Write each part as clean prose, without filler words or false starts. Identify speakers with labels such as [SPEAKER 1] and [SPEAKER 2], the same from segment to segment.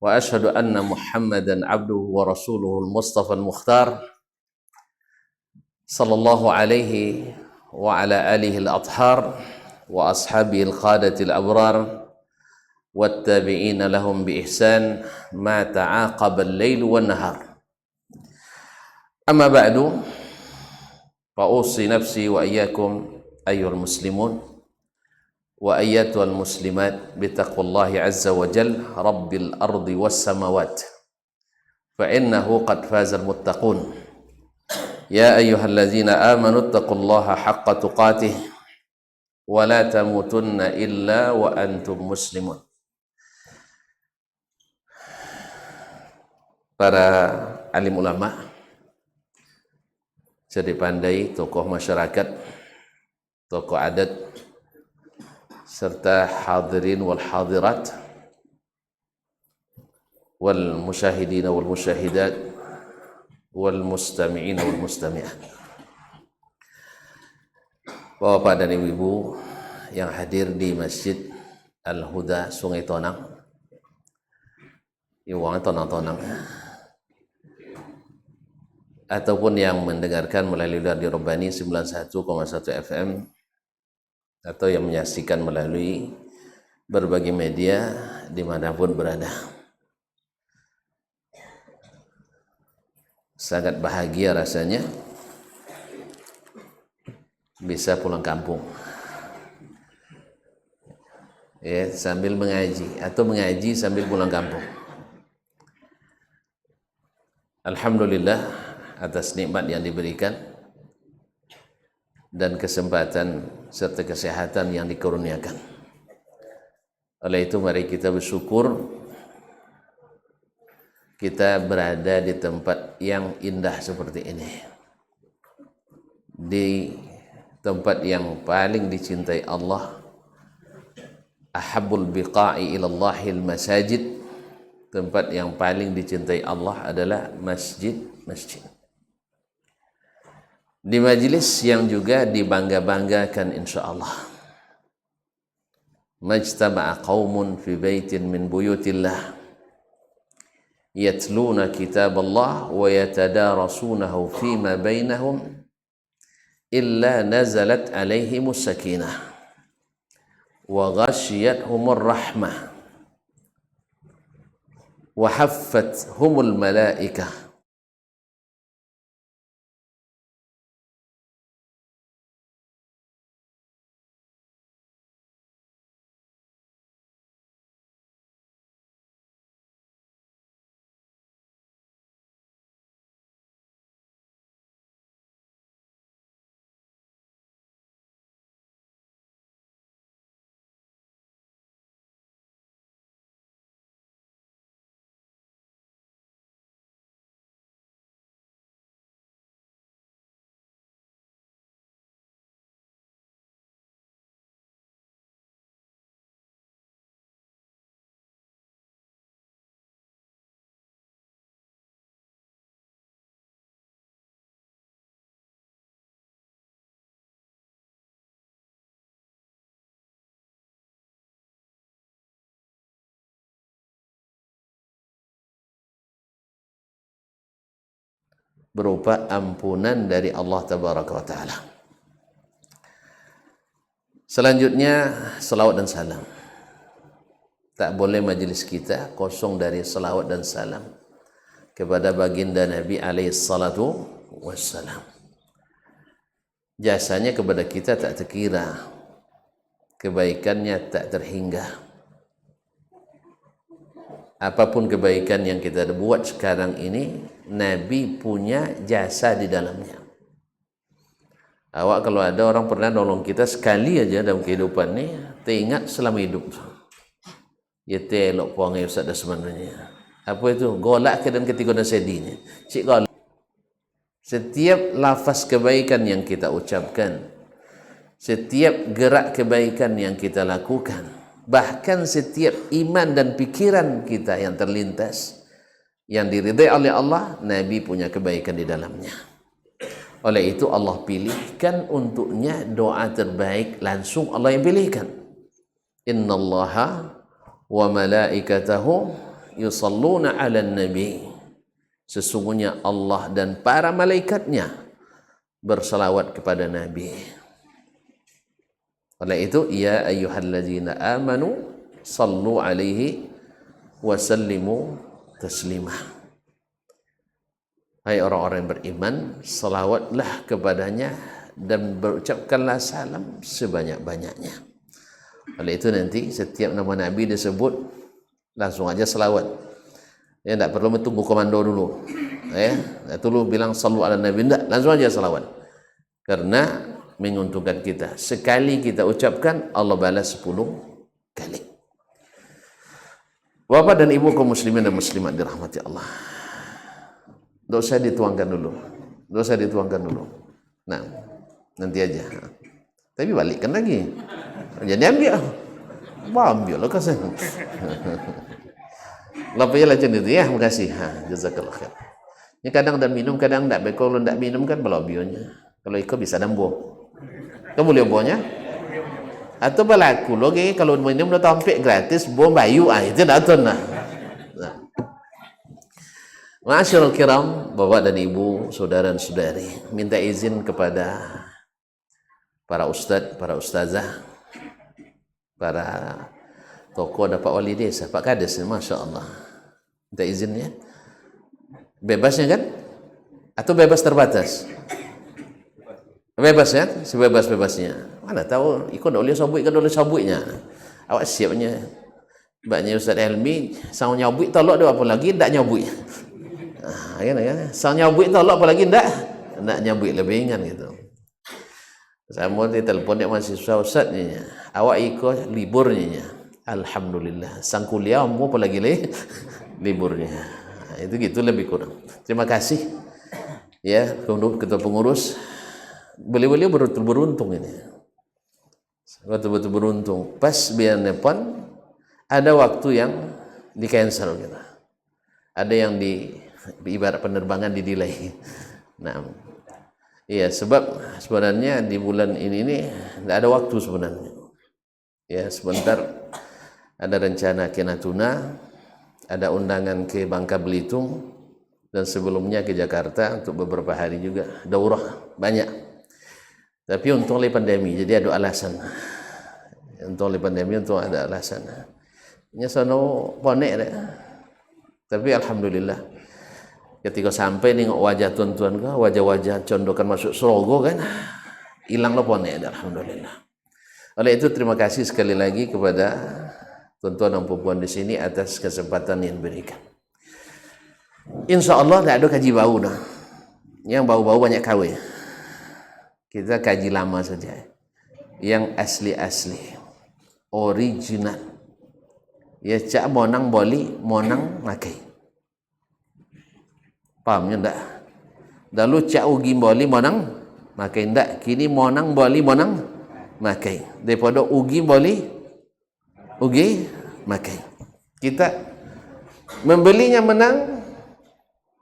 [SPEAKER 1] وأشهد أن محمدا عبده ورسوله المصطفى المختار صلى الله عليه وعلى آله الأطهار وأصحابه القادة الأبرار والتابعين لهم بإحسان ما تعاقب الليل والنهار. أما بعد فأوصي نفسي وإياكم أيها المسلمون وأيتها المسلمات بتقوى الله عز وجل رب الأرض والسماوات فإنه قد فاز المتقون. يا أيها الذين آمنوا اتقوا الله حق تقاته ولا تموتن إلا وأنتم مسلمون. Para alim ulama, jadi pandai, tokoh masyarakat, tokoh adat, serta hadirin wal hadirat wal musyahidin wal musyahidat wal mustami'in wal mustami'at. Bapak dan ibu-ibu yang hadir di Masjid Al-Huda Sungai Tonang, Iwang Tonang-Tonang, ataupun yang mendengarkan melalui Radio Rabbani 91,1 FM, atau yang menyaksikan melalui berbagai media dimanapun berada. Sangat bahagia rasanya bisa pulang kampung ya, sambil mengaji atau mengaji sambil pulang kampung. Alhamdulillah atas nikmat yang diberikan dan kesempatan serta kesehatan yang dikurniakan. Oleh itu mari kita bersyukur kita berada di tempat yang indah seperti ini, di tempat yang paling dicintai Allah. Ahabbul biqa'i ilallahil masajid, tempat yang paling dicintai Allah adalah masjid-masjid. Di majlis yang juga dibangga-banggakan insyaallah. Majtama'a qaumun fi baitin min buyutillah yatluna kitaballah wa yatadarasunahu fima bainahum illa nazalat alaihimus sakinah wa ghashiyatuhumur rahmah wa haffathumul malaikah. Berupa ampunan dari Allah Tabaraka wa Ta'ala. Selanjutnya selawat dan salam. Tak boleh majlis kita kosong dari selawat dan salam kepada baginda Nabi alaihi salatu wassalam. Jasanya kepada kita tak terkira, kebaikannya tak terhingga. Apapun kebaikan yang kita buat sekarang ini, Nabi punya jasa di dalamnya. Awak kalau ada orang pernah nolong kita sekali aja dalam kehidupan ni, teringat selama hidup. Ya telok puangai Ustaz dah sebenarnya. Apa itu? Golak ke dan ketika dah sedinya. Cik golak. Setiap lafaz kebaikan yang kita ucapkan, setiap gerak kebaikan yang kita lakukan, bahkan setiap iman dan pikiran kita yang terlintas, yang diridai oleh Allah, Nabi punya kebaikan di dalamnya. Oleh itu Allah pilihkan untuknya doa terbaik, langsung Allah yang pilihkan. Innallaha wa malaikatahu yusalluna 'alan nabi, sesungguhnya Allah dan para malaikatnya bersalawat kepada Nabi. Oleh itu, ya ayyuhalladzina amanu sallu alaihi wa sallimu taslima. Hai orang-orang yang beriman, salawatlah kepadanya dan berucapkanlah salam sebanyak-banyaknya. Oleh itu nanti setiap nama Nabi disebut langsung aja salawat. Ya, tidak perlu tunggu komando dulu. Ya, dulu bilang sallu ala Nabi, tidak, langsung aja salawat. Karena menguntungkan kita. Sekali kita ucapkan, Allah balas 10 kali. Bapak dan ibu kaum muslimin dan muslimat dirahmati Allah. Tidak usah dituangkan dulu. Tidak usah dituangkan dulu. Nah, nanti aja. Tapi balikkan lagi. Jadi ambil. Ambil lah kasih. Lapanya macam itu ya. Terima kasih. Jazakallah khair. Ini kadang dah minum, kadang tak. Kalau tak minum kan balabionya. Kalau ikut bisa nambuh. Kamu boleh bohnya? Atau berlaku lagi kalau minum dah tampik gratis, bom bayu itu dah tuan lah. Ma'asyiral kiram, bapak dan ibu, saudara dan saudari, minta izin kepada para ustadz, para ustazah, para tokoh, ada Pak Wali Desa, Pak Kades, Masya Allah. Minta izinnya. Bebasnya kan? Atau bebas terbatas? Bebas ya, sebebas-bebasnya. Mana tahu ikut oleh sabuk kan oleh sabuknya. Awak siapnya. Banyak Ustaz Helmi sang nyabuk tolak dia apa lagi ndak nyabuk. Kan. Sang nyabuk tolak apa lagi ndak nyabuk lebih kan gitu. Sama di telefon dia mahasiswa Ustaz ni. Awak ikut liburnya. Alhamdulillah. Sang kuliah mau apa lagi liburnya. Itu gitu lebih kurang. Terima kasih. Ya, ketua pengurus. Beliau betul beruntung ini, betul-betul beruntung. Pas biar nepon ada waktu yang di cancel gitu, ada yang di ibarat penerbangan di delay. Nah, iya sebab sebenarnya di bulan ini tidak ada waktu sebenarnya. Ya sebentar ada rencana ke Natuna, ada undangan ke Bangka Belitung, dan sebelumnya ke Jakarta untuk beberapa hari juga daurah banyak. Tapi untung oleh pandemi, jadi ada alasan. Untung oleh pandemi, untung ada alasan. Nya sono ponek deh. Tapi alhamdulillah, ketika sampai nengok wajah tuan-tuan kan, wajah-wajah condokan masuk surga kan, hilang lo ponek deh, alhamdulillah. Oleh itu terima kasih sekali lagi kepada tuan-tuan dan puan di sini atas kesempatan yang diberikan. Insya Allah tidak ada kaji bau dah. Yang bau-bau banyak kawin. Kita kaji lama saja, yang asli-asli, original. Ya cak monang boli, monang makai. Pahamnya enggak? Dulu cak ugi boli, monang makai enggak? Kini monang boli, monang makai. Daripada ugi boli, ugi makai. Kita membelinya menang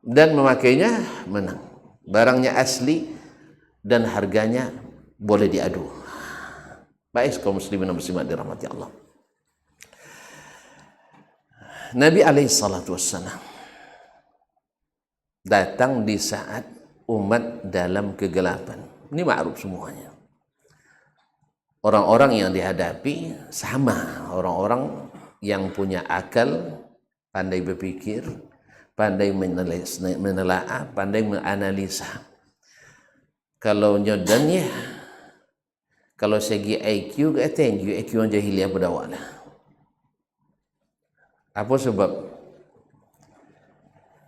[SPEAKER 1] dan memakainya menang. Barangnya asli dan harganya boleh diadu. Baik kaum muslimin dan muslimat dirahmati Allah. Nabi alaihi salatu wassalam datang di saat umat dalam kegelapan. Ini ma'ruf semuanya. Orang-orang yang dihadapi sama, orang-orang yang punya akal, pandai berpikir, pandai menelaah, pandai menganalisa. Kalau nyodannya, kalau segi IQ tinggi, IQ yang jahiliyah berdawak lah. Apa sebab?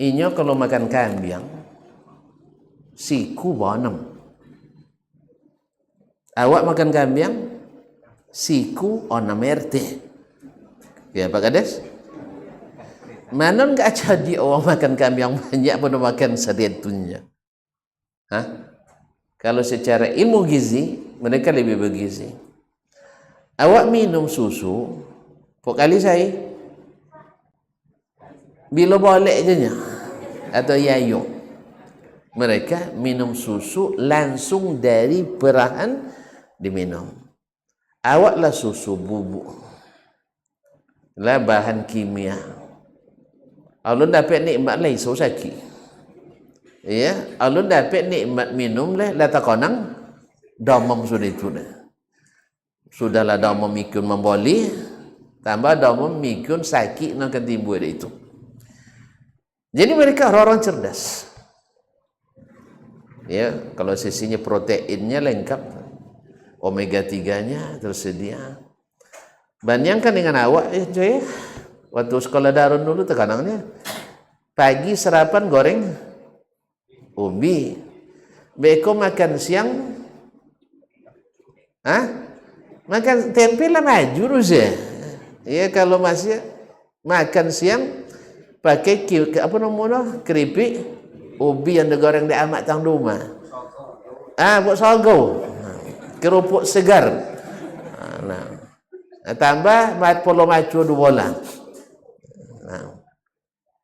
[SPEAKER 1] Inyo kalau makan kambing, siku bonam. Awak makan kambing, siku onam RT. Ya Pak Kades? Mana enggak jadi orang makan kambing banyak pun makan sadetunya. Hah? Kalau secara ilmu gizi, mereka lebih bergizi. Awak minum susu, pok kali saya, bila boleh je atau yayo. Mereka minum susu langsung dari perahan diminum. Awaklah susu bubuk, lah bahan kimia. Alun dapat nikmat lai so sakit. Ya, alun dapat nikmat minum lai la takonang domam sudah itu dah. Sudahlah domam mikun memboli, tambah domam mikun sakit nak timbul itu. Jadi mereka orang-orang cerdas. Ya, kalau sisinya proteinnya lengkap, omega 3-nya tersedia. Bandingkan dengan awak, coy. Waktu sekolah Darun dulu tekanannya, pagi sarapan goreng ubi, beko makan siang, makan tempe lah maju terus ya. Ya kalau masih makan siang pakai apa namanya keripik ubi yang digoreng di amat tang rumah. Buat sogo, kerupuk segar. Tambah mat polo macu 2 bola.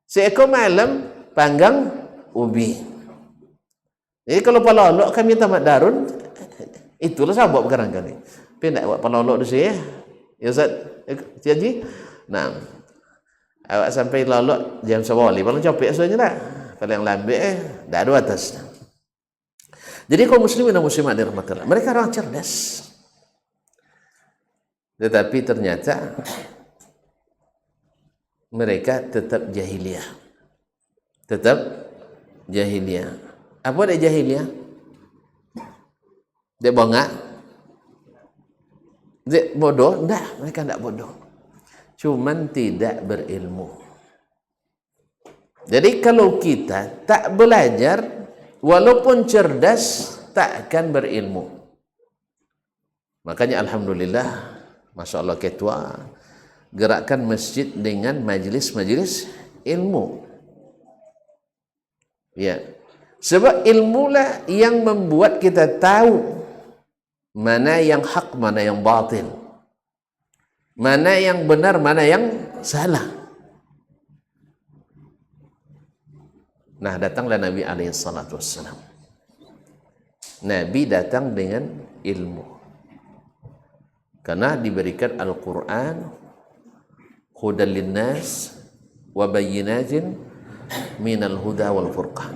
[SPEAKER 1] Seekor malam panggang ubi. Jadi kalau palolok kami tamat Darun, itulah sabab sekarang kali. Tapi nak buat palolok di sini ya Ustaz. Jadi, nah, awak sampai lolok jam 11, paling capek sebenarnya dah. Paling lambat dah ada atas. Jadi kaum muslimin dan muslimat dirahmati Allah, mereka orang cerdas. Tetapi ternyata mereka tetap jahiliyah. Tetap jahiliyah. Apa dia jahiliyah? Dia bongak? Dia bodoh? Enggak, mereka enggak bodoh. Cuman tidak berilmu. Jadi kalau kita tak belajar, walaupun cerdas, tak akan berilmu. Makanya alhamdulillah, masya Allah ketua gerakan masjid dengan majlis-majlis ilmu. Ya, sebab ilmulah yang membuat kita tahu mana yang hak, mana yang batil, mana yang benar, mana yang salah. Nah, datanglah Nabi SAW. Nabi datang dengan ilmu, karena diberikan Al-Quran hudan linnas wa bayyinatin minal huda wal furqan.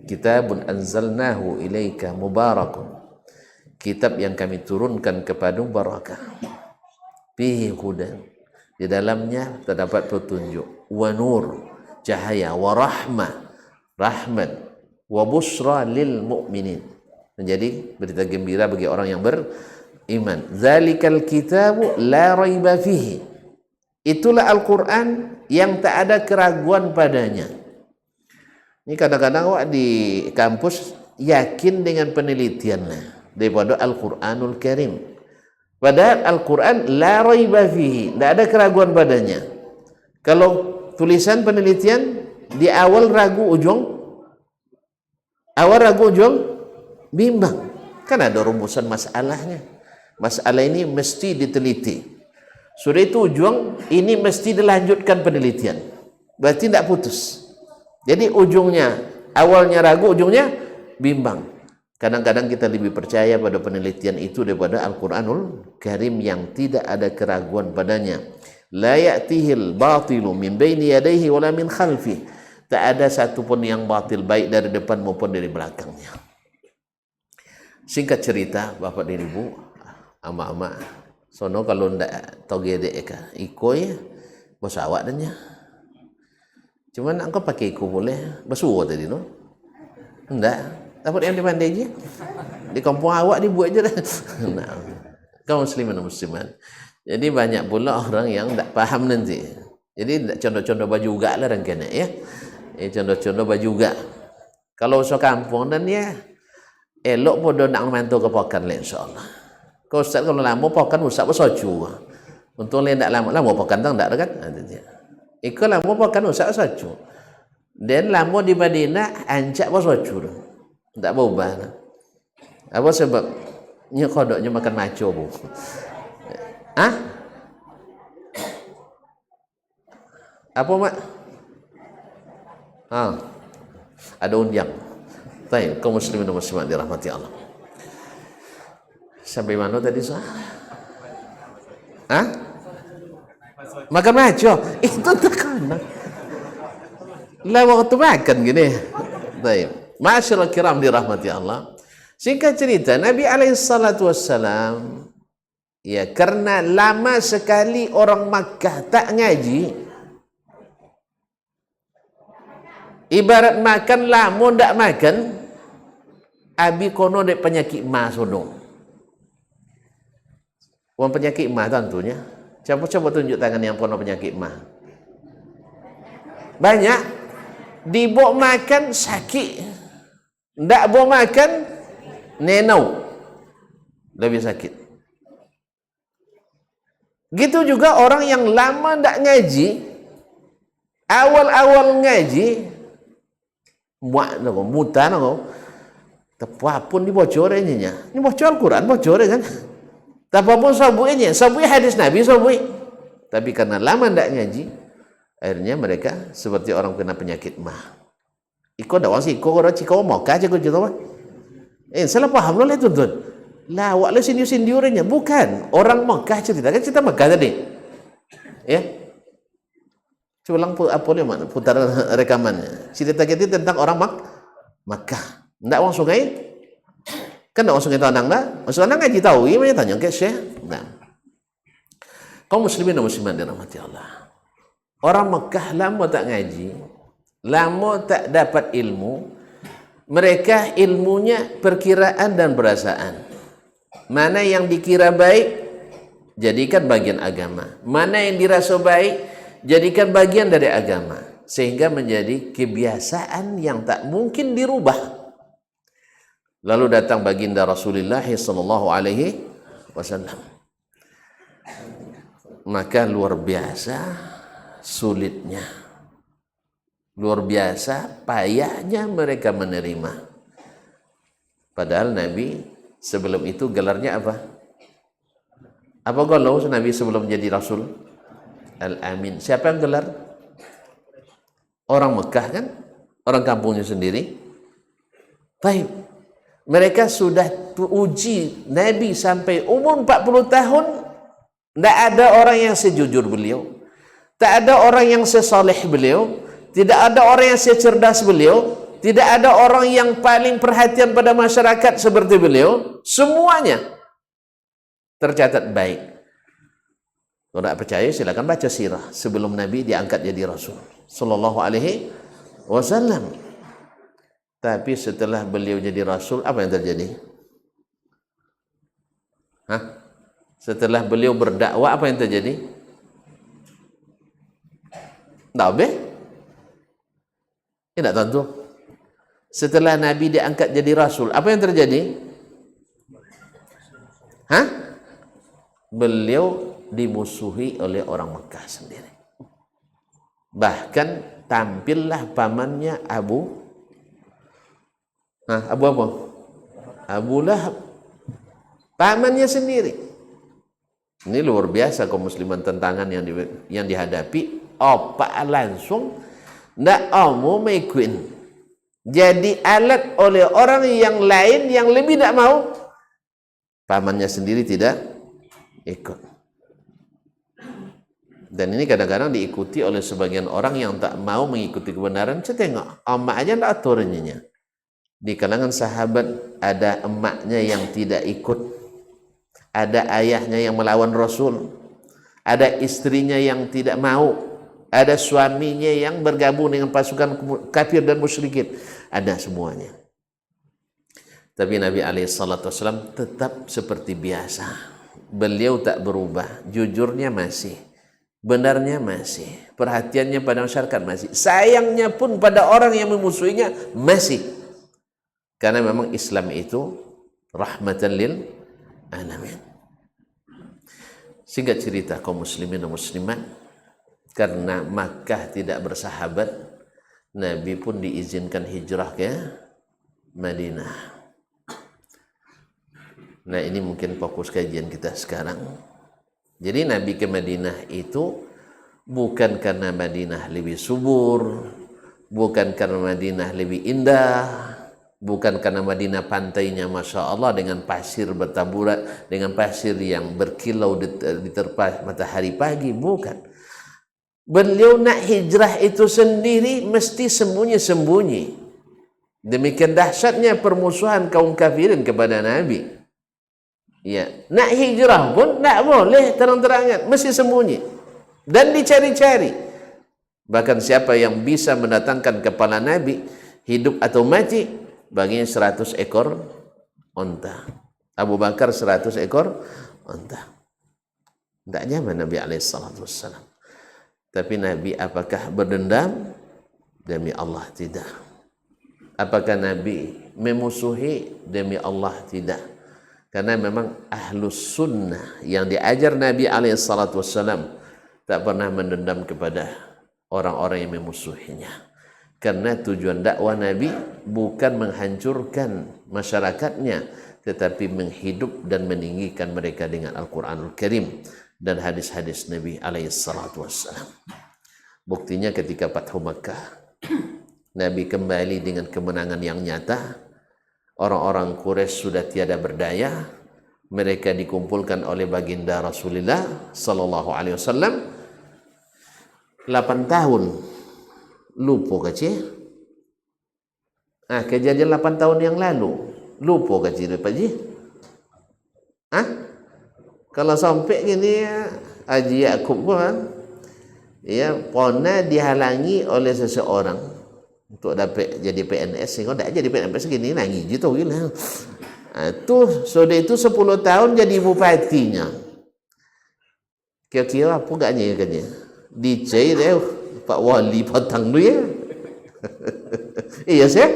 [SPEAKER 1] Kitabun anzalnahu ilaika mubarakun, kitab yang kami turunkan kepadamu barakah, fihi hudan, di dalamnya terdapat petunjuk, wa nur, cahaya, wa rahmah, rahmat, wa busra lil mu'minin, menjadi berita gembira bagi orang yang beriman. Zalikal kitabu la raiba fihi, itulah Al-Quran yang tak ada keraguan padanya. Ini kadang-kadang awak di kampus yakin dengan penelitiannya daripada Al-Quranul Karim. Padahal Al-Quran la raiba fihi, tidak ada keraguan padanya. Kalau tulisan penelitian di awal ragu ujung bimbang. Kan ada rumusan masalahnya. Masalah ini mesti diteliti. Sudah itu ujung ini mesti dilanjutkan penelitian. Berarti tidak putus. Jadi ujungnya, awalnya ragu, ujungnya bimbang. Kadang-kadang kita lebih percaya pada penelitian itu daripada Al-Quranul Karim yang tidak ada keraguan padanya. La ya'tihil batilu min baini yadayhi wala min khalfi. Tak ada satupun yang batil, baik dari depan maupun dari belakangnya. Singkat cerita, bapak dan ibu, ama-ama, sono kalau ndak togede eka ikoi bos awak danya. Cuman engkau pakai iku boleh, basuh tadi no? Ndak. Dapat yang dipandai je. Di kampung awak dibuat je dah. Nah, kaum muslimin dan muslimat. Jadi banyak pula orang yang tak faham nanti. Jadi contoh-contoh baju juga lah rangkaian ya. Contoh-contoh baju juga. Kalau usah kampung dan ya elok podo nak mantu ke pokan le insyaallah. Kau ustaz kalau lama pokan ustaz bersoju. Untuk le ndak lama pokan tang ndak dekat. Ikut lama pokan ustaz soju. Dan lama di Madinah ancak bersoju. Tak berubah. Apa sebab? Nya kodoknya makan maco bu. Apa mak? Ada undian. Baik, kaum muslimin dan muslimat dirahmati Allah. Sampai mana tadi sah? Makan maco itu tekanan. Lah waktu makan gini. Baik. Ma'asyiral kiram dirahmati Allah. Singkat cerita, Nabi alaihissalatu wassalam, ya karena lama sekali orang Makkah tak ngaji, ibarat makan lama ndak makan, abi kono dek penyakit mah sodong. Orang penyakit mah tentunya. Coba tunjuk tangan yang kono penyakit mah. Banyak. Dibok makan sakit. Ndak bok makan nenau. Lebih sakit. Gitu juga orang yang lama ndak ngaji, awal-awal ngaji, mutan aku, tepapun dibocornya. Ini bocor Quran, bocor kan? Tapapun sabuinya hadis Nabi sabui. Tapi karena lama ndak ngaji, akhirnya mereka seperti orang kena penyakit mah. Iko dak wasi iko ora ciko mau ka jago gitu mah. Salah paham lo itu tuh. Lah wak le sindiu-sindiurnya bukan orang Mekah cerita kan cerita Mekah tadi. Ya. Coba ulang apa dia mana putar rekamannya. Cerita kita tentang orang Mekah. Ndak wong sungai. Kan ndak wong sungai tanang dah. Wong sungai ngaji tahu, iya tanya ke Syekh. Nah. Kaum muslimin dan muslimat dirahmati Allah. Orang Mekah lama tak ngaji, lama tak dapat ilmu, mereka ilmunya perkiraan dan perasaan. Mana yang dikira baik, jadikan bagian agama. Mana yang dirasa baik, jadikan bagian dari agama. Sehingga menjadi kebiasaan yang tak mungkin dirubah. Lalu datang baginda Rasulullah sallallahu alaihi wasallam. Maka luar biasa sulitnya, luar biasa payahnya mereka menerima. Padahal Nabi sebelum itu gelarnya apa? Apa galau Nabi sebelum jadi Rasul? Al-Amin. Siapa yang gelar? Orang Mekah kan? Orang kampungnya sendiri. Baik. Mereka sudah uji Nabi sampai umur 40 tahun. Tidak ada orang yang sejujur beliau. Tak ada orang yang sesaleh beliau. Tidak ada orang yang secerdas beliau. Tidak ada orang yang paling perhatian pada masyarakat seperti beliau. Semuanya tercatat baik. Kalau tidak percaya silakan baca sirah sebelum Nabi diangkat jadi Rasul sallallahu alaihi wasallam. Tapi setelah beliau jadi Rasul, apa yang terjadi? Setelah beliau berdakwah, apa yang terjadi? Tak habis? Tidak tentu. Setelah Nabi diangkat jadi Rasul, apa yang terjadi? Beliau dimusuhi oleh orang Mekah sendiri. Bahkan tampillah pamannya Abu apa? Abu Lahab. Pamannya sendiri. Ini luar biasa kaum musliman tantangan yang dihadapi. Apa langsung ndak mau mengikuti. Jadi alat oleh orang yang lain yang lebih tidak mau. Pamannya sendiri tidak ikut. Dan ini kadang-kadang diikuti oleh sebagian orang yang tak mau mengikuti kebenaran. Saya tengok, emak aja ndak aturnya. Di kalangan sahabat ada emaknya yang tidak ikut, ada ayahnya yang melawan Rasul, ada istrinya yang tidak mau, ada suaminya yang bergabung dengan pasukan kafir dan musyrikin, ada semuanya. Tapi Nabi SAW tetap seperti biasa. Beliau tak berubah, jujurnya masih, benarnya masih, perhatiannya pada masyarakat masih, sayangnya pun pada orang yang memusuhinya masih. Karena memang Islam itu rahmatan lil alamin. Singkat cerita kaum muslimin dan muslimat, karena Makkah tidak bersahabat, Nabi pun diizinkan hijrah ke Madinah. Nah, ini mungkin fokus kajian kita sekarang. Jadi Nabi ke Madinah itu bukan karena Madinah lebih subur, bukan karena Madinah lebih indah, bukan karena Madinah pantainya Masya Allah dengan pasir bertaburan, dengan pasir yang berkilau diterpa matahari pagi, bukan. Beliau nak hijrah itu sendiri mesti sembunyi-sembunyi. Demikian dahsyatnya permusuhan kaum kafirin kepada Nabi. Ya, nak hijrah pun tak boleh terang-terangan, mesti sembunyi dan dicari-cari. Bahkan siapa yang bisa mendatangkan kepala Nabi hidup atau mati, baginya 100 ekor unta. Abu Bakar 100 ekor unta. Tak nyaman Nabi SAW. Tapi Nabi apakah berdendam? Demi Allah tidak. Apakah Nabi memusuhi? Demi Allah tidak. Karena memang ahlus sunnah yang diajar Nabi SAW tak pernah mendendam kepada orang-orang yang memusuhinya. Karena tujuan dakwah Nabi bukan menghancurkan masyarakatnya, tetapi menghidup dan meninggikan mereka dengan Al-Quranul Karim dan hadis-hadis Nabi SAW. Buktinya ketika Fathu Makkah, Nabi kembali dengan kemenangan yang nyata. Orang-orang Quraisy sudah tiada berdaya. Mereka dikumpulkan oleh baginda Rasulullah sallallahu alaihi wasallam 8 tahun. Lupa kecil. Kejadian 8 tahun yang lalu. Lupa kecil Pak Ji? Kalau sampai gini Haji Yaakob pun pernah dihalangi oleh seseorang untuk dapat jadi PNS. Kalau tak jadi PNS segini nangis je tu gila. Sudah itu 10 tahun jadi bupatinya. Kira-kira apa agaknya katanya? Dicai dia Pak Wali patang tu ya. Iya sih.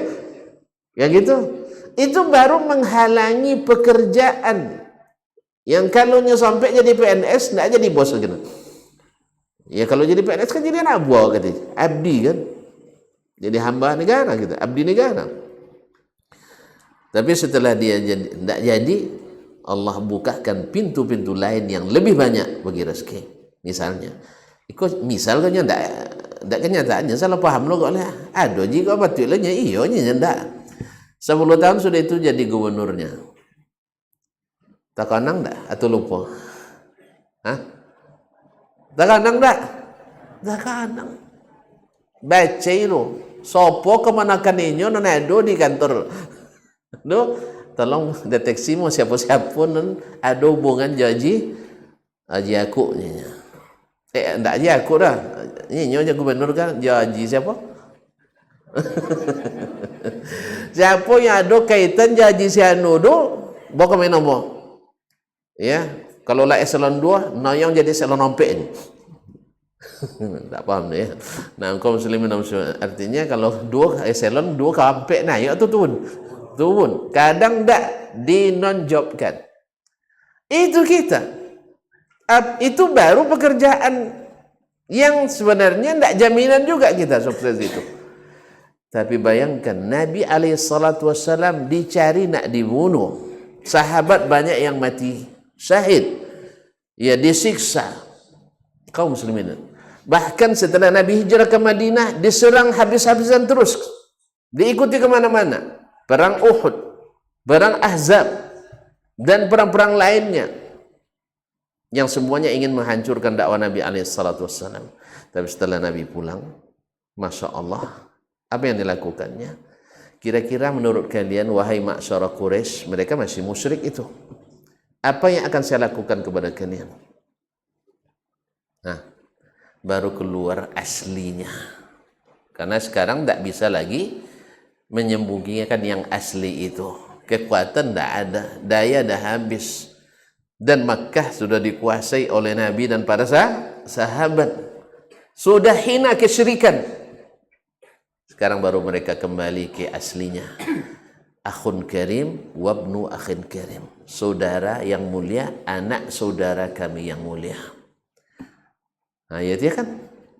[SPEAKER 1] Yang gitu. Itu baru menghalangi pekerjaan. Yang kalau sampai jadi PNS tak jadi bos gitu. Ya kalau jadi PNS kan jadi anak buah katanya. Abdi kan. Jadi hamba negara gitu, abdi negara. Tapi setelah dia tidak jadi, Allah bukakan pintu-pintu lain yang lebih banyak bagi rezeki. Misalnya, misalnya tidak kenyataannya salah paham lo kok lah. Ada jika betulnya iyo nya tidak. 10 tahun sudah itu jadi gubernurnya. Tak kanang tak atau lupa? Tak kanang tak? Tak kanang. Baca itu. Sopo kemanakan inyo nanado di kantor. Tolong deteksi mau siapa-siapa nan ada hubungan Haji aku nya. Enggak Haji aku dah. Inyo je gubernur kan Haji siapa? Siapa yang ada kaitan Haji Siano do bawa ke mana mo? Ya, kalau lah eselon 2, yang jadi eselon 4 ni. Tak paham ya. Nah, kaum muslimin artinya kalau 2 eselon 2 sampai naik tu turun. Kadang tak dinonjobkan. Itu kita. Itu baru pekerjaan yang sebenarnya tak jaminan juga kita sukses itu. Tapi bayangkan Nabi SAW dicari nak dibunuh. Sahabat banyak yang mati syahid. Ya disiksa. Kaum muslimin. Bahkan setelah Nabi hijrah ke Madinah, diserang habis-habisan terus. Diikuti kemana-mana. Perang Uhud, perang Ahzab, dan perang-perang lainnya. Yang semuanya ingin menghancurkan dakwah Nabi SAW. Tapi setelah Nabi pulang, Masya Allah, apa yang dilakukannya? Kira-kira menurut kalian, wahai ma'syara Quraisy, mereka masih musyrik itu. Apa yang akan saya lakukan kepada kalian? Baru keluar aslinya. Karena sekarang tak bisa lagi menyembunyikan yang asli itu. Kekuatan tak ada, daya dah habis. Dan Makkah sudah dikuasai oleh Nabi dan para sahabat. Sudah hina kesyirikan. Sekarang baru mereka kembali ke aslinya. Akhun karim wabnu akhin karim. Saudara yang mulia, anak saudara kami yang mulia. Ya dia kan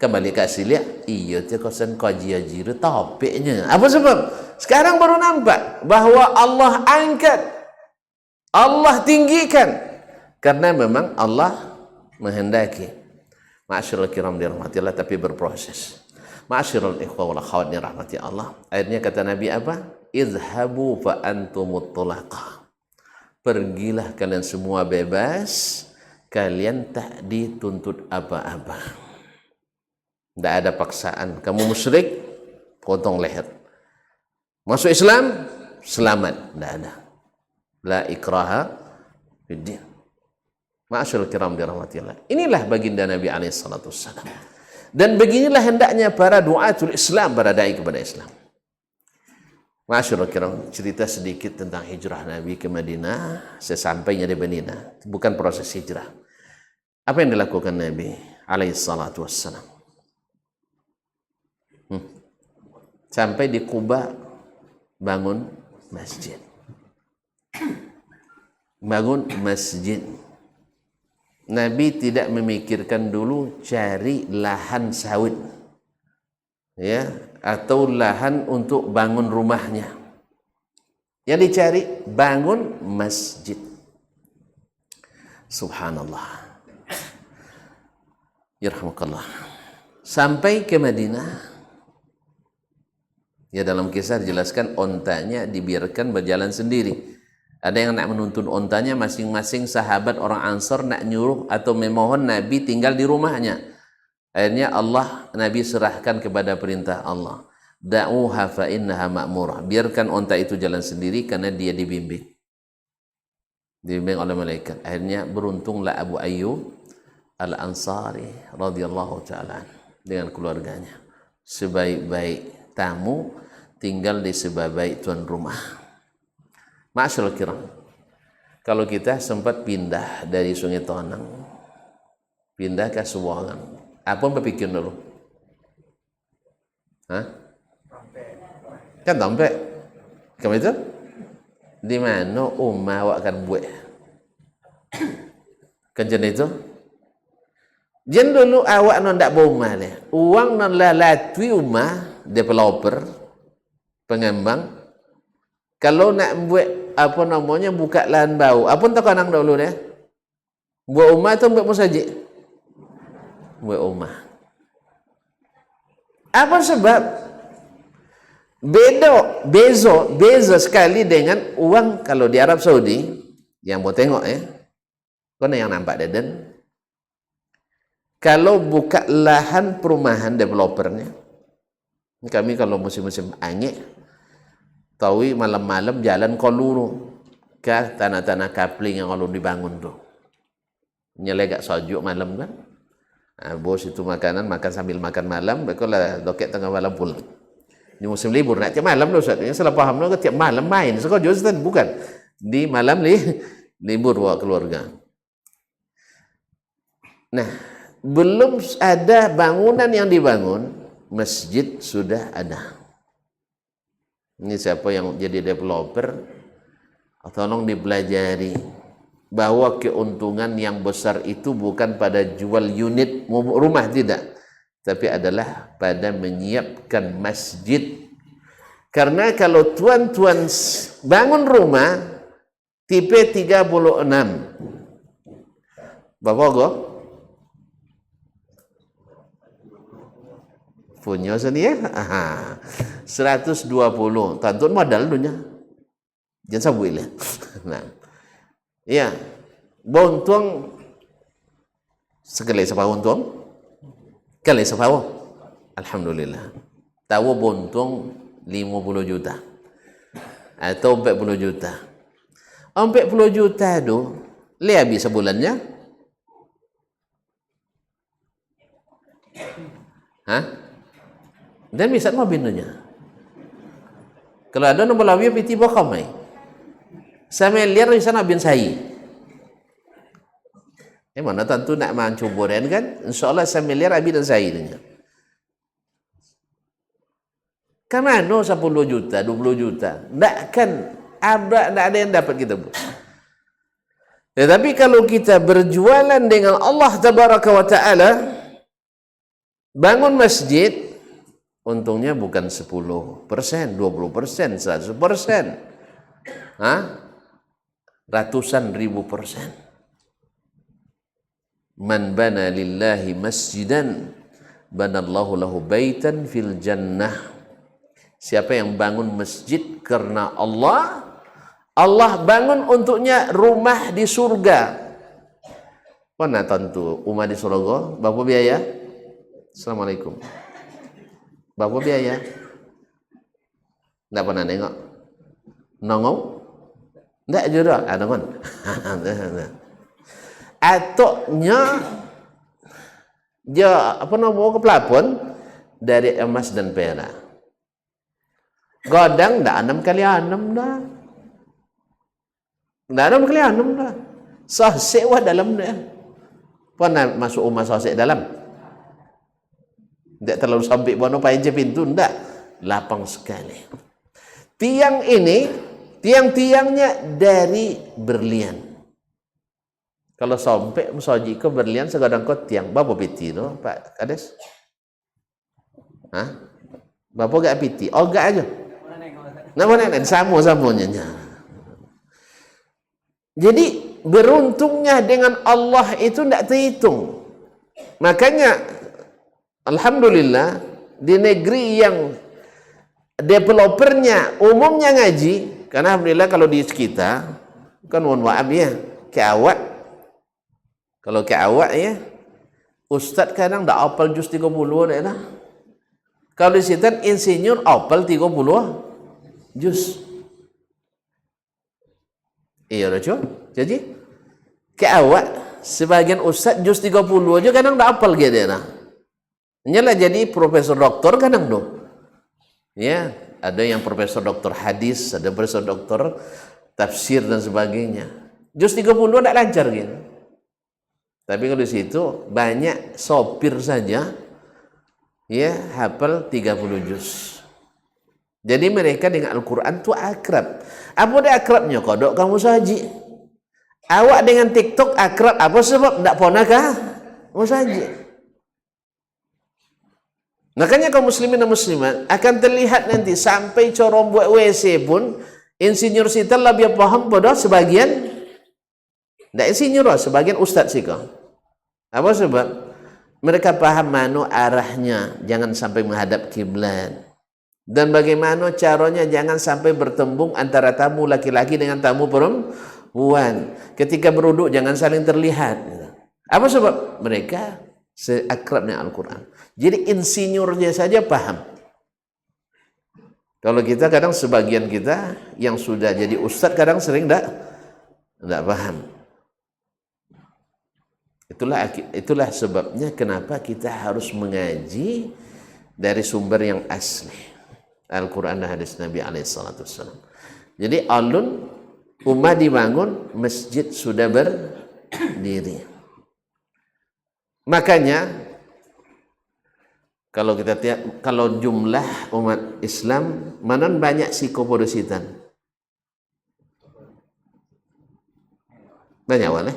[SPEAKER 1] kembali ke asli ya. Iya dia kosan kaji topiknya. Apa sebab? Sekarang baru nampak bahwa Allah angkat, Allah tinggikan, karena memang Allah menghendaki. Ma'asyiral kiram dirahmati Allah, tapi berproses. Ma'asyiral ikhwa wal akhwat dirahmati Allah. Akhirnya kata Nabi apa? Izhabu fa antumut tulaqa. Pergilah kalian semua bebas. Kalian tak dituntut apa-apa. Tidak ada paksaan. Kamu musyrik, potong leher. Masuk Islam, selamat. Tidak ada. La ikraha fiddin. Ma'asyarul kiram dirahmatillah. Inilah baginda Nabi SAW. Dan beginilah hendaknya para du'atul Islam, para da'i kepada Islam. Ma'asyarul kiram, cerita sedikit tentang hijrah Nabi ke Madinah sesampainya di Madinah. Bukan proses hijrah. Apa yang dilakukan Nabi SAW? Sampai di Quba bangun masjid. Bangun masjid. Nabi tidak memikirkan dulu cari lahan sawit, ya, atau lahan untuk bangun rumahnya. Yang dicari bangun masjid. Subhanallah. Yarhamukallah. Sampai ke Madinah. Ya, dalam kisah dijelaskan ontanya dibiarkan berjalan sendiri. Ada yang nak menuntun ontanya, masing-masing sahabat orang Ansor nak nyuruh atau memohon Nabi tinggal di rumahnya. Akhirnya Nabi serahkan kepada perintah Allah. Da'uha fa innaha ma'murah. Biarkan onta itu jalan sendiri karena dia dibimbing. Dibimbing oleh malaikat. Akhirnya beruntunglah Abu Ayyub Al-Ansari radhiyallahu ta'ala dengan keluarganya. Sebaik-baik tamu tinggal di sebaik-baik tuan rumah. Ma'asyarul kiram, kalau kita sempat pindah dari Sungai Tonang, pindah ke Suwangan, apa yang berpikir dulu? Hah? Kan Tompek? Kamu itu? Di mana umah awak akan buat? Kan jenis itu? Jen dulu awak non tak berumah ni. Uang non latui umah, developer, pengembang. Kalau nak buat apa namanya buka lahan bau, apa tak kanang dulu ni? Buat rumah atau buat musajid? Buat rumah. Apa sebab? Beza sekali dengan uang kalau di Arab Saudi yang mau tengok kau yang nampak dadan. Kalau buka lahan perumahan developernya, kami kalau musim-musim angin, tahu malam-malam jalan koluru ke tanah-tanah kapling yang kalau dibangun tuh, nyelegak salju malam kan, bos itu makan sambil makan malam, bekolah doket tengah malam pulang. Di musim libur nak tiap malam loh, yang salah paham loh, tiap malam main, sekolah Ustaz bukan di malam libur bawa keluarga. Nah, belum ada bangunan yang dibangun, masjid sudah ada. Ini siapa yang jadi developer, tolong dipelajari bahwa keuntungan yang besar itu bukan pada jual unit rumah, tidak, tapi adalah pada menyiapkan masjid. Karena kalau tuan-tuan bangun rumah tipe 36, Bapak go punya sini ya, 120, tuan-tuan modal dunia, jangan sabui lah. Nah, ya, bontuang sekali separuh untung, kali separuh, alhamdulillah. Tahu bontuang 50 juta atau 40 juta. 40 juta tu, lihat habis sebulannya, hah? Dan bisa mau bintunya. Kalau ada nombor lawi piti bakamai, sama liar di sana bin sayi. Mana tentu nak mancuburan kan? Insyaallah sama liar abi dan sayi nya. Kamano 10 juta, 20 juta. Tak kan tak ada yang dapat kita buat. Tetapi kalau kita berjualan dengan Allah Tabaraka wa Ta'ala, bangun masjid, untungnya bukan 10%, 20%, 100%. Ratusan ribu persen. Man bana lillahi masjidan banallahu lahu baitan fil jannah. Siapa yang bangun masjid karena Allah, Allah bangun untuknya rumah di surga. Mana tentu rumah di surga berapa biaya? Assalamualaikum. Berapa biaya? Nggak pernah nengok. Nongol? Nggak juga. Ada kan? Atoknya dia apa nama ke pelapon dari emas dan perak. Godang ndak 6 kali 6 dah. Ndak 6 kali 6 dah. Sosek wah dalam dia. Pernah masuk rumah sosek dalam? Ndak terlalu sampai bono pakai pintu ndak. Lapang sekali. Tiang ini, tiang-tiangnya dari berlian. Kalau sampai musaji ke berlian segadang kau tiang, berapa piti no, Pak Kades? Hah? Berapa gak piti? Oh gak aja. Nah mana samunya. Jadi beruntungnya dengan Allah itu tidak terhitung. Makanya alhamdulillah di negeri yang developernya umumnya ngaji, karena alhamdulillah kalau di kita kan mohon maaf ya, kayak awak. Kalau kayak awak ya, ustaz kadang tak hafal juz 30 dah. Kalau di situ insinyur hafal 30 juz. Iya dah cuy. Jadi kayak awak sebagian ustaz juz 30 aja kadang tak hafal gitu dah. Nyalah jadi profesor doktor kadang tuh. Ya, ada yang profesor doktor hadis, ada profesor doktor tafsir dan sebagainya. Juz 30 tak lancar gitu. Tapi kalau di situ banyak sopir saja ya hafal 30 juz. Jadi mereka dengan Al-Quran itu akrab. Apa dia akrabnya? Kodok kamu saji. Awak dengan TikTok akrab apa sebab? Tak pernah kah? Kamu saji. Makanya kaum muslimin dan muslimat akan terlihat nanti sampai corong buat WC pun insinyur kita lebih paham pada sebagian. Tak insinyur lah, sebagian ustaz sih kau. Apa sebab? Mereka paham mana arahnya, jangan sampai menghadap kiblat. Dan bagaimana caranya jangan sampai bertembung antara tamu laki-laki dengan tamu perempuan. Ketika beruduk jangan saling terlihat. Apa sebab? Mereka seakrabnya Al-Quran. Jadi insinyurnya saja paham. Kalau kita kadang sebagian kita yang sudah jadi ustadz kadang sering tidak paham. Itulah sebabnya kenapa kita harus mengaji dari sumber yang asli, Al-Quran dan hadis Nabi SAW. Jadi alun ummah dibangun, masjid sudah berdiri. Makanya kalau kita lihat, kalau jumlah umat Islam mana banyak psikopodusitan, banyak wale.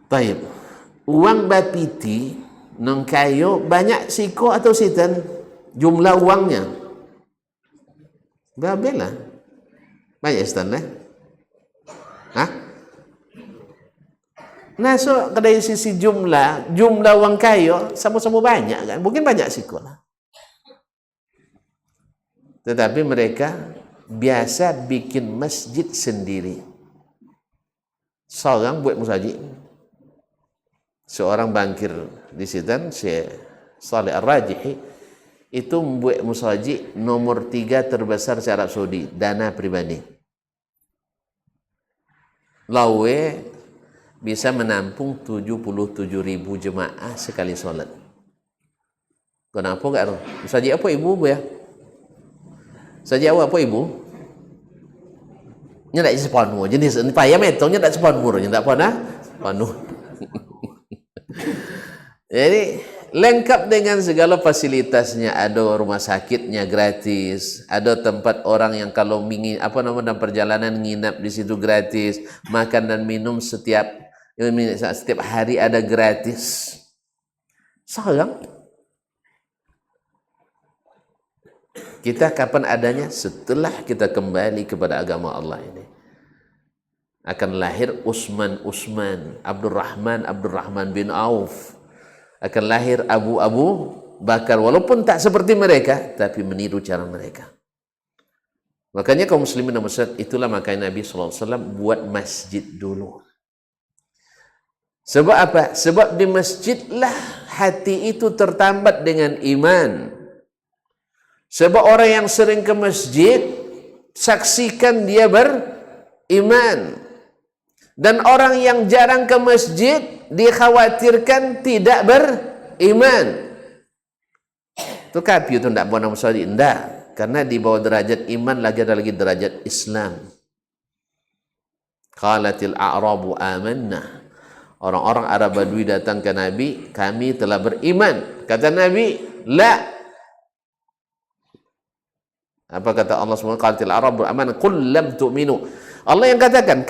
[SPEAKER 1] Baik, uang bapiti nong kayo banyak siko atau sitan jumlah uangnya berapa banyak sitan lah. Hah? Nah so dari sisi jumlah uang kayo sama-sama banyak kan, mungkin banyak siko lah. Tetapi mereka biasa bikin masjid sendiri. Seorang buat musajid. Seorang bangkir di situ, Syekh Saleh Ar-Rajihi itu membuat musajid nomor 3 terbesar di Arab Saudi, dana pribadi. Lawe bisa menampung 77.000 jemaah sekali sholat. Kenapa enggak? Musajid apa ibu ya? Musajid apa ibu? Nya tak sepanuh jenis payah metongnya tak sepanuh, nya tak pernah sepanuh. Jadi lengkap dengan segala fasilitasnya, ada rumah sakitnya gratis, ada tempat orang yang kalau ingin dalam perjalanan nginap di situ gratis, makan dan minum setiap hari ada gratis. Sayang kita kapan adanya? Setelah kita kembali kepada agama Allah ini. Akan lahir Utsman, Abdurrahman bin Auf. Akan lahir Abu Bakar. Walaupun tak seperti mereka, tapi meniru cara mereka. Makanya kaum muslimin dan muslimat, itulah makanya Nabi SAW buat masjid dulu. Sebab apa? Sebab di masjidlah hati itu tertambat dengan iman. Sebab orang yang sering ke masjid, saksikan dia beriman. Dan orang yang jarang ke masjid, dikhawatirkan tidak beriman. Itu kafir, itu tidak boleh masjid, tidak. Karena di bawah derajat iman lagi ada lagi derajat Islam. Qalatil a'rabu amanna. Orang-orang Arab Badui datang ke Nabi, kami telah beriman. Kata Nabi, la. Apa kata Allah SWT? Qalatil a'rabu amanna, qul lam tu'minu. Allah yang katakan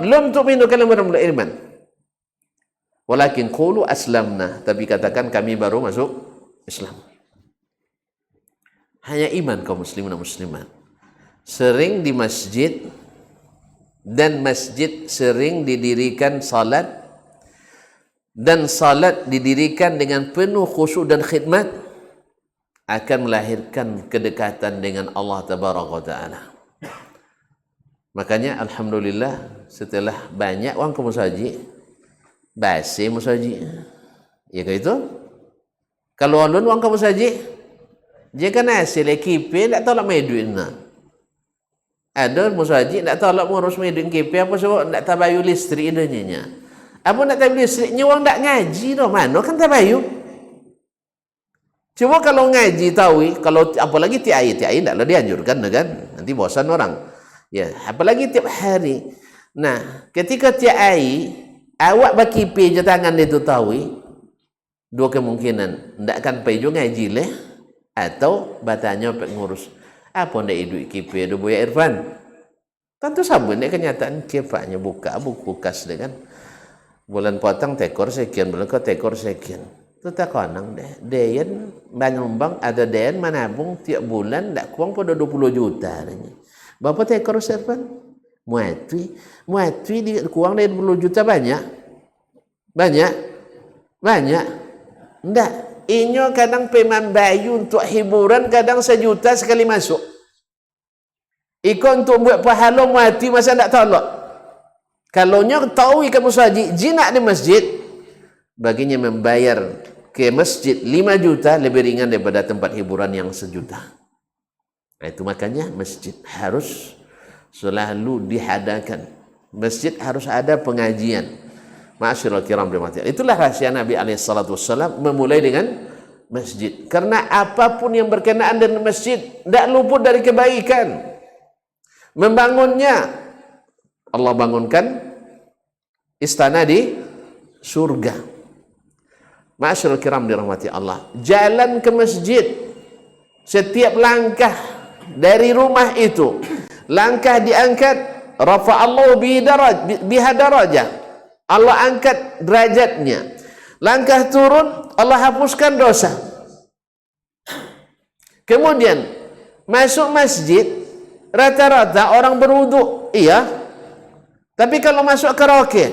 [SPEAKER 1] lam tu'minu, kalian belum beriman. Walakin qulu aslamna, tapi katakan kami baru masuk Islam. Hanya iman kaum muslimin dan muslimat. Sering di masjid, dan masjid sering didirikan salat, dan salat didirikan dengan penuh khusyuk dan khidmat, akan melahirkan kedekatan dengan Allah Tabaraka wa Ta'ala. Makanya alhamdulillah setelah banyak orang ke musajid, basi musajid. Ya ke itu? Kalau ulun orang ke musajid, jika hasil kipe tak tahu lah main duit na. Ada musajid tak tahu lah ngurus main duit kipe apa sebab tak tabayu listrik idenya. Apa nak tabayu listriknya orang tak ngaji dah mana kan tabayu. Cuma kalau ngaji tahu, kalau apalagi tiap taklah dianjurkan kan, nanti bosan orang. Ya, apalagi tiap hari. Nah, ketika tiap hari awak bagi je tangan itu tahu, dua kemungkinan, ndak akan pejo ngaji leh, atau batanya ngurus. Apa ndak hidup kipe do Buya Irfan? Tentu sabun nek kenyataan kepaknya buka buku kas dengan bulan potong tekor sekian, bulan ke tekor sekian. Itu tak konang deh. Deyan banyumbang ada deyan menabung tiap bulan ndak kurang pada 20 juta. Berapa tekor Irfan? Muatwi di kurang dari 20 juta banyak. Banyak. Ndak. Inyo kadang peman bayu untuk hiburan kadang 1 juta sekali masuk. Ikon untuk buat pahala mati masa tak tolak. Kalau nyo tahu ikan musajid jinak di masjid, baginya membayar ke masjid 5 juta lebih ringan daripada tempat hiburan yang 1 juta. Nah, itu makanya masjid harus selalu dihadakan. Masjid harus ada pengajian. Ma'asyiral kiram rahimahullah. Itulah rahasia Nabi SAW memulai dengan masjid. Karena apapun yang berkenaan dengan masjid tidak luput dari kebaikan. Membangunnya, Allah bangunkan istana di surga. Ma'asyiral kiram dirahmati Allah. Jalan ke masjid, setiap langkah dari rumah itu, langkah diangkat, rafa'allahu biha darajah. Allah angkat derajatnya. Langkah turun, Allah hapuskan dosa. Kemudian masuk masjid, rata-rata orang berwudu, iya. Tapi kalau masuk karaoke,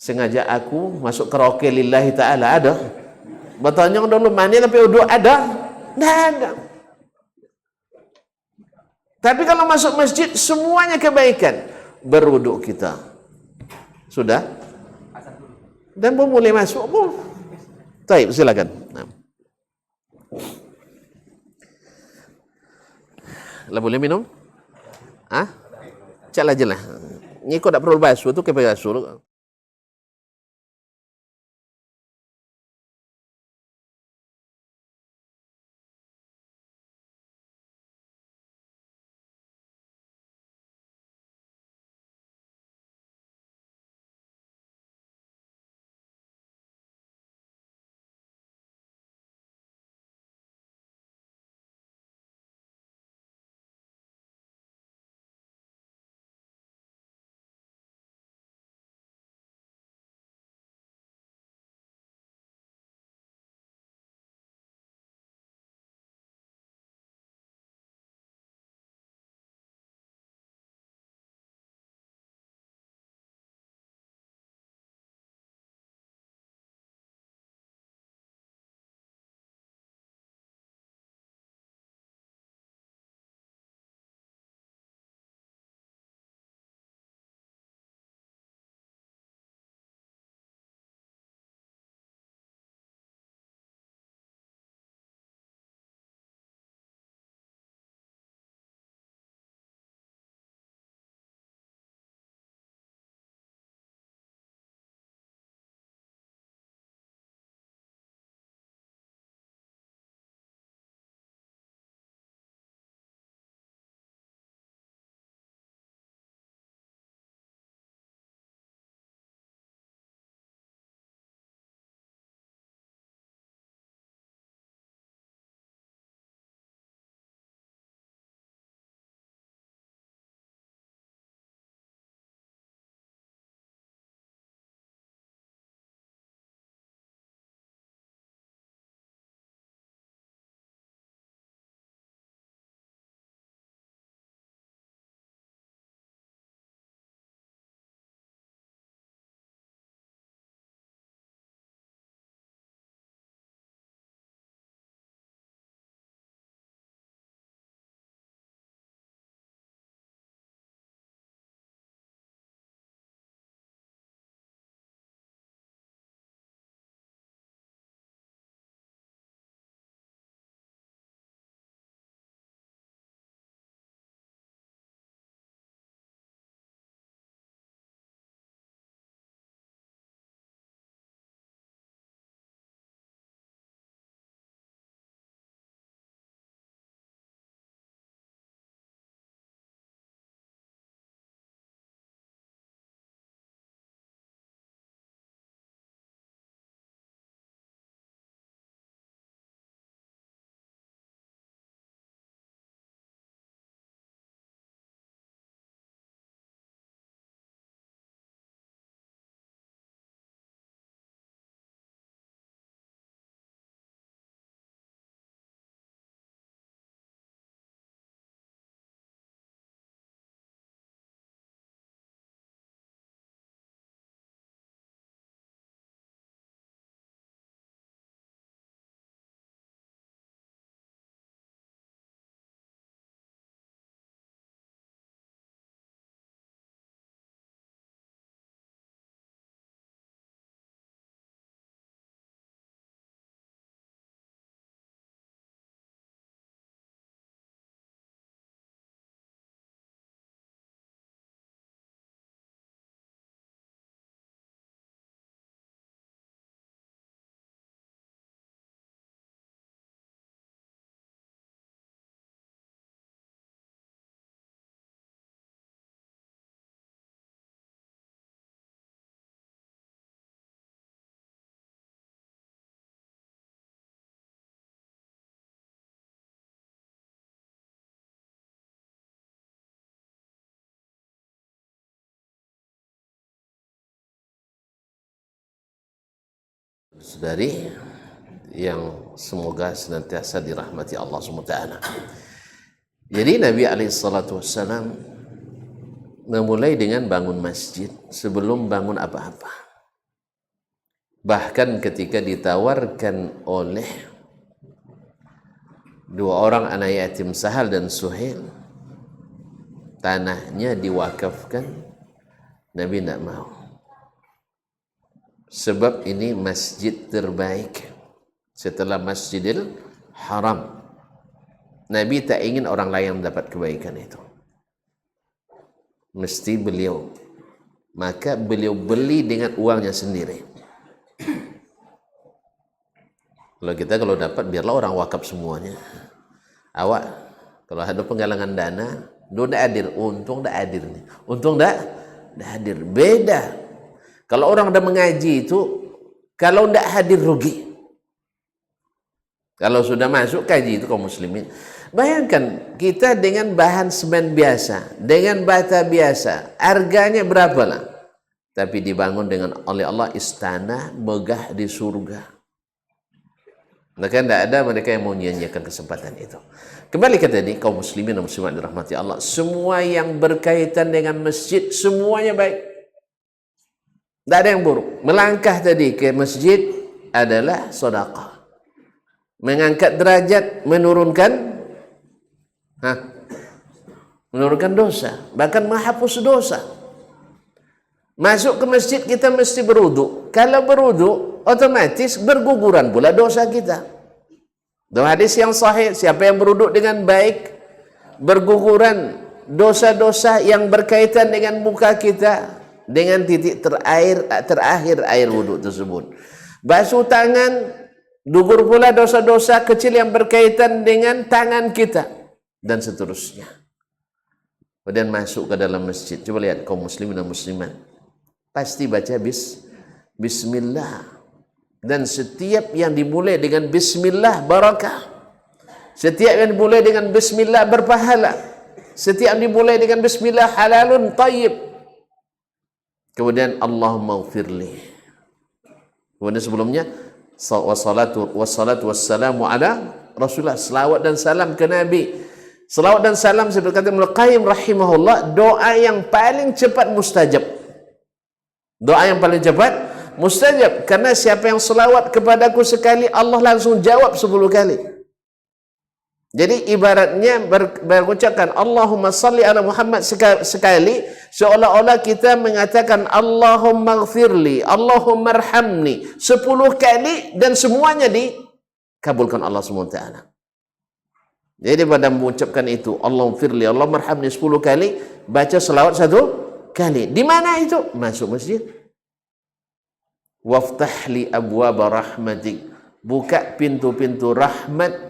[SPEAKER 1] sengaja aku masuk karaoke lillahi ta'ala ada. Bertanya dulu mana tapi wudu ada? Tidak ada. Tapi kalau masuk masjid semuanya kebaikan. Berwuduk kita sudah dan pun boleh masuk pun. Baik, silakan. Lah boleh minum? Caklah je lah. Ni kau tak perlu basuh tu, kau basuh. Saudari yang semoga senantiasa dirahmati Allah SWT. Jadi Nabi SAW memulai dengan bangun masjid sebelum bangun apa-apa. Bahkan ketika ditawarkan oleh dua orang anak yatim Sahal dan Suhail, tanahnya diwakafkan, Nabi tidak mau. Sebab ini masjid terbaik setelah Masjidil Haram. Nabi tak ingin orang lain mendapat kebaikan itu. Mesti beliau. Maka beliau beli dengan uangnya sendiri. Kalau dapat, biarlah orang wakaf semuanya. Awak, kalau ada penggalangan dana, do dak hadir, untung dak hadir nih. Untung dak hadir. Beda. Kalau orang dah mengaji itu, kalau dak hadir rugi. Kalau sudah masuk kaji itu kaum muslimin. Bayangkan kita dengan bahan semen biasa, dengan bata biasa, harganya berapa lah? Tapi dibangun dengan oleh Allah istana megah di surga. Maka tidak ada mereka yang mau nyanyiakan kesempatan itu. Kembali ke tadi, kaum muslimin dan muslimat dirahmati Allah, semua yang berkaitan dengan masjid semuanya baik. Tidak ada yang buruk. Melangkah tadi ke masjid adalah sedekah. Mengangkat derajat, menurunkan dosa, bahkan menghapus dosa. Masuk ke masjid kita mesti berwudu. Kalau berwudu, otomatis berguguran pula dosa kita. Dalam hadis yang sahih, siapa yang berwudu dengan baik, berguguran dosa-dosa yang berkaitan dengan muka kita dengan titik terakhir air wudu tersebut. Basuh tangan, gugur pula dosa-dosa kecil yang berkaitan dengan tangan kita dan seterusnya. Kemudian masuk ke dalam masjid. Coba lihat kaum muslimin dan muslimat. Pasti baca bismillah. Dan setiap yang dimulai dengan bismillah barakah. Setiap yang dimulai dengan bismillah berpahala. Setiap yang dimulai dengan bismillah halalun tayyib. Kemudian Allahumma ghfirli. Kemudian sebelumnya wassalatu wassalamu ala Rasulullah. Selawat dan salam ke Nabi. Selawat dan salam seperti kata Ibnu Qayyim rahimahullah, doa yang paling cepat mustajab. Doa yang paling cepat mustajab. Karena siapa yang selawat kepadaku sekali, Allah langsung jawab 10 kali. Jadi ibaratnya berucapkan Allahumma salli ala Muhammad sekali, seolah-olah kita mengatakan Allahumma ghfirli, Allahumma arhamni 10 kali, dan semuanya dikabulkan Allah SWT. Jadi pada mengucapkan itu Allahumma ghfirli, Allahumma arhamni 10 kali, baca selawat 1 kali. Di mana itu? Masuk masjid. Waftahli abwaba rahmatik, buka pintu-pintu rahmat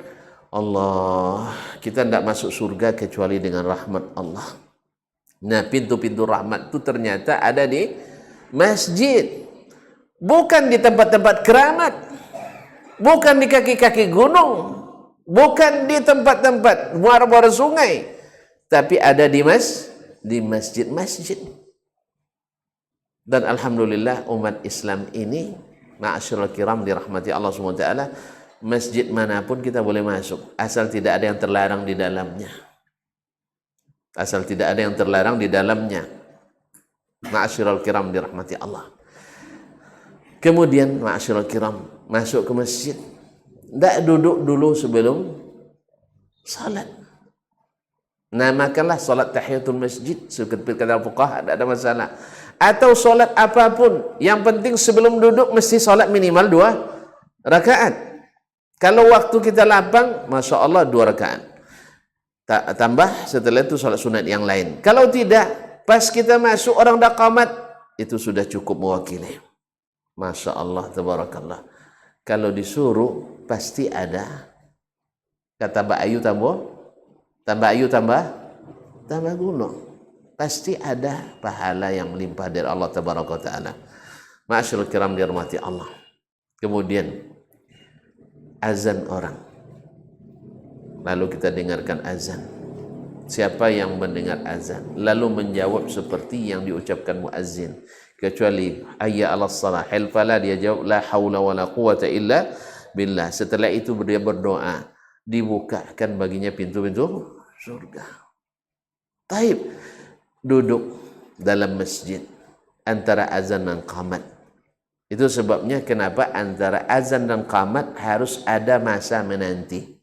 [SPEAKER 1] Allah. Kita tidak masuk surga kecuali dengan rahmat Allah. Nah, pintu-pintu rahmat itu ternyata ada di masjid. Bukan di tempat-tempat keramat. Bukan di kaki-kaki gunung. Bukan di tempat-tempat muara-muara sungai. Tapi ada di masjid-masjid. Dan alhamdulillah umat Islam ini, ma'asyiral kiram dirahmati Allah SWT, masjid manapun kita boleh masuk, asal tidak ada yang terlarang di dalamnya. Asal tidak ada yang terlarang di dalamnya. Ma'asyiral kiram dirahmati Allah. Kemudian ma'asyiral kiram, masuk ke masjid, tidak duduk dulu sebelum salat. Namakanlah salat tahiyatul masjid, seperti kata fuqaha, tidak ada masalah. Atau salat apapun, yang penting sebelum duduk mesti salat minimal 2 rakaat. Kalau waktu kita lapang, Masya Allah 2 rakaat. Tambah setelah itu salat sunat yang lain. Kalau tidak, pas kita masuk orang dah qamat, itu sudah cukup mewakili. Masya Allah, tabarakallah. Kalau disuruh, pasti ada. Kata Mbak Ayu tambah gunung. Pasti ada pahala yang melimpah dari Allah tabaraka wa ta'ala. Ma'asyiral kiram dirahmati Allah. Kemudian azan orang. Lalu kita dengarkan azan. siapa yang mendengar azan lalu menjawab seperti yang diucapkan muazzin, kecuali hayya 'alas salah, hal fala, dia jawab la haula wala quwata illa billah. Setelah itu dia berdoa, dibukakan baginya pintu-pintu surga. Taib, duduk dalam masjid antara azan dan qamat. Itu sebabnya kenapa antara azan dan qamat harus ada masa menanti.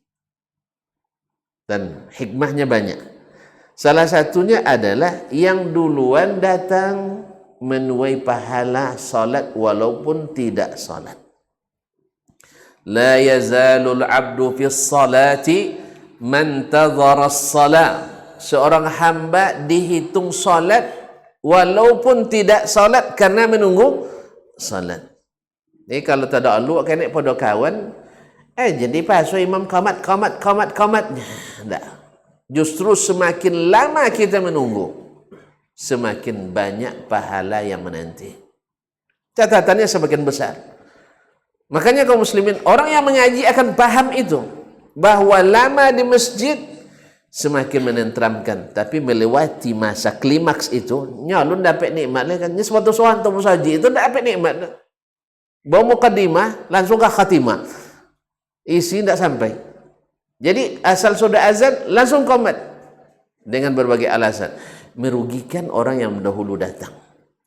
[SPEAKER 1] Dan hikmahnya banyak. Salah satunya adalah yang duluan datang menuai pahala salat walaupun tidak salat. La yazalul abdu fis salati man tadhara as-salat. Seorang hamba dihitung salat walaupun tidak salat karena menunggu salat. Ni kalau tak ada alu akan naik pada kawan, jadi pasal imam qamat. Tak. Justru semakin lama kita menunggu, semakin banyak pahala yang menanti. Catatannya semakin besar. Makanya kaum muslimin, orang yang mengaji akan paham itu, bahwa lama di masjid semakin menenteramkan, tapi melewati masa klimaks itu, nyalun dapat nikmat kan. Nya suatu soal tu musaji itu dapat nikmat. Bawa mukadimah langsung ke khatimah. Isi tidak sampai. Jadi asal sudah azan langsung qomat dengan berbagai alasan. Merugikan orang yang dahulu datang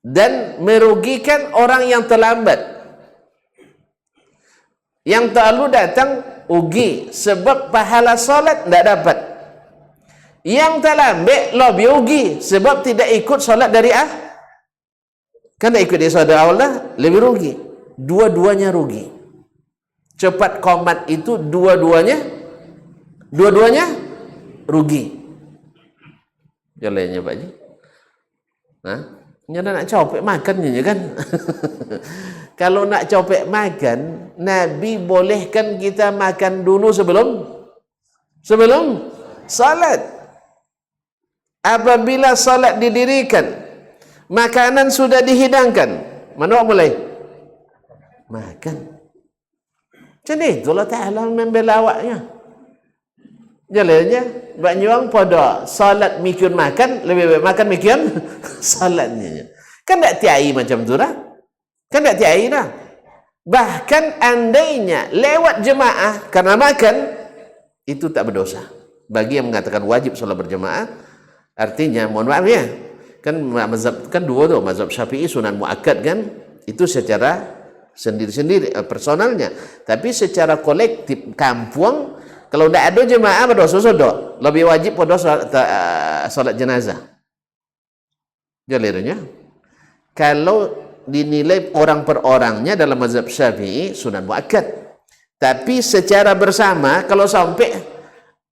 [SPEAKER 1] dan merugikan orang yang terlambat. Yang terlalu datang ugi sebab pahala solat tidak dapat. Yang terlambat lebih ugi sebab tidak ikut solat dari kan tidak ikut di solat Allah, lebih rugi. Dua-duanya rugi. Cepat qomat itu dua-duanya rugi. Jalannya Pak Ji. Nyana nak copek makan je kan. Kalau nak copek makan, Nabi bolehkan kita makan dulu sebelum salat. Apabila salat didirikan, makanan sudah dihidangkan, mana mulai makan. Jadi itulah Ta'ala membela awaknya. Jalannya banyak pada salat mikir makan, lebih baik makan mikir salatnya. Kan tak tiai macam tu lah. Kan tak tiai lah. Bahkan andainya lewat jemaah karena makan, itu tak berdosa. Bagi yang mengatakan wajib salat berjemaah, artinya mohon maaf ya, kan mazhab kan dua tu, mazhab Syafi'i sunat muakkad kan, itu secara sendiri-sendiri personalnya. Tapi secara kolektif kampung, kalau tidak ada jemaah berdosa sudah lebih wajib pada salat jenazah. Jalurnya kalau dinilai orang per orangnya dalam mazhab Syafi'i sunat muakkad. Tapi secara bersama kalau sampai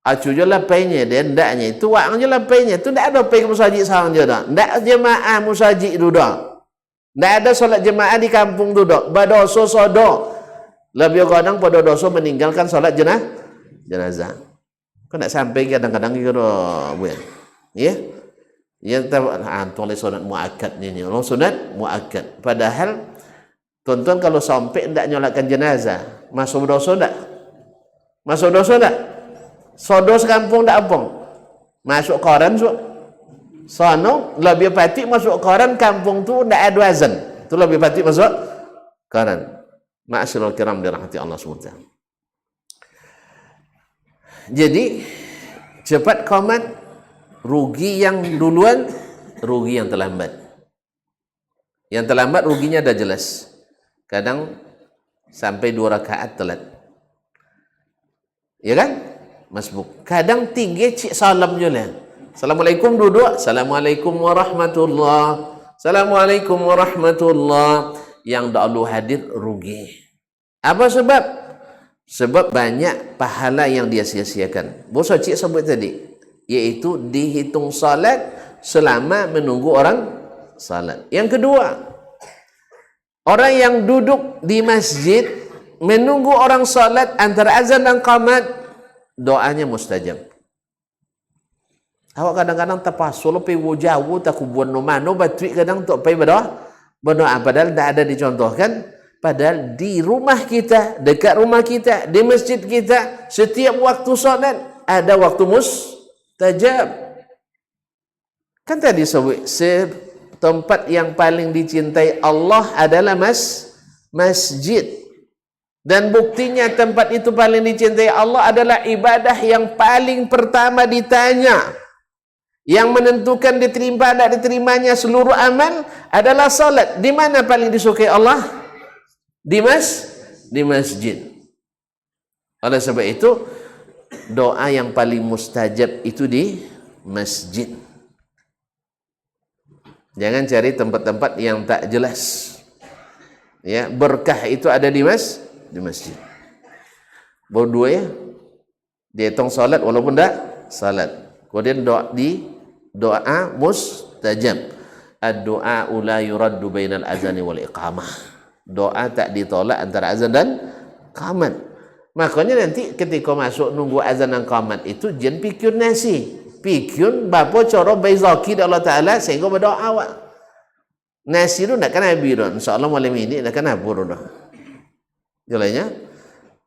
[SPEAKER 1] acu je lapainya dia ndaknya itu wang je lapainya itu tidak ada pai musajid sang je dah. Ndak jemaah musajid duduk. Ndak ada solat jemaah di kampung duduk. Berdosa sodo. Lebih kadang pada dosa meninggalkan solat jenazah. Kau nak sampai kadang-kadang gitu, ya? Yang tulis sunat muakkad ni, orang sunat muakkad. Padahal, tuan-tuan kalau sampai tidak nyolatkan jenazah, masuk dosa tak? Masuk dosa tak? Sodos kampung tak apa? Masuk koran so. Sono lebih pati masuk koran kampung tu tidak ada azan. Tu lebih pati masuk koran. Ma'asyiral kiram dirahmati Allah SWT. Jadi cepat qomat, rugi yang duluan, rugi yang terlambat. Yang terlambat ruginya dah jelas. Kadang sampai 2 rakaat telat. Ya kan? Masbuk. Kadang tinggi cik salam je lah. Assalamualaikum duduk. Assalamualaikum warahmatullah. Assalamualaikum warahmatullah. Yang dahulu hadir rugi. Apa sebab? Sebab banyak pahala yang dia sia-siakan. Bosa cik sebut tadi, iaitu dihitung salat selama menunggu orang salat. Yang kedua, orang yang duduk di masjid menunggu orang salat antara azan dan qamat, doanya mustajab. Awak kadang-kadang terpasul pergi jauh tak kubuan no mano batui kadang tak pergi berdoa padahal tak ada dicontohkan. Padahal di rumah kita, dekat rumah kita, di masjid kita, setiap waktu solat ada waktu mustajab. Kan tadi sebut tempat yang paling dicintai Allah adalah masjid. Dan buktinya tempat itu paling dicintai Allah adalah ibadah yang paling pertama ditanya. Yang menentukan diterima dan diterimanya seluruh amal adalah salat. Di mana paling disukai Allah? Di masjid. Oleh sebab itu, doa yang paling mustajab itu di masjid. Jangan cari tempat-tempat yang tak jelas. Ya, berkah itu ada di masjid. Berdua ya, dia hitung salat walaupun tak salat. Kemudian doa mustajab. Ad-du'a la yuraddu bainal azani wal iqamah. Doa tak ditolak antara azan dan qamat. Makanya nanti ketika masuk nunggu azan dan qamat itu jangan pikir nasi. Pikir bapa cara baizaki Allah Ta'ala sehingga berdoa awak. Nasi itu tak kena biron. InsyaAllah malam ini tak kena burun. Jalannya,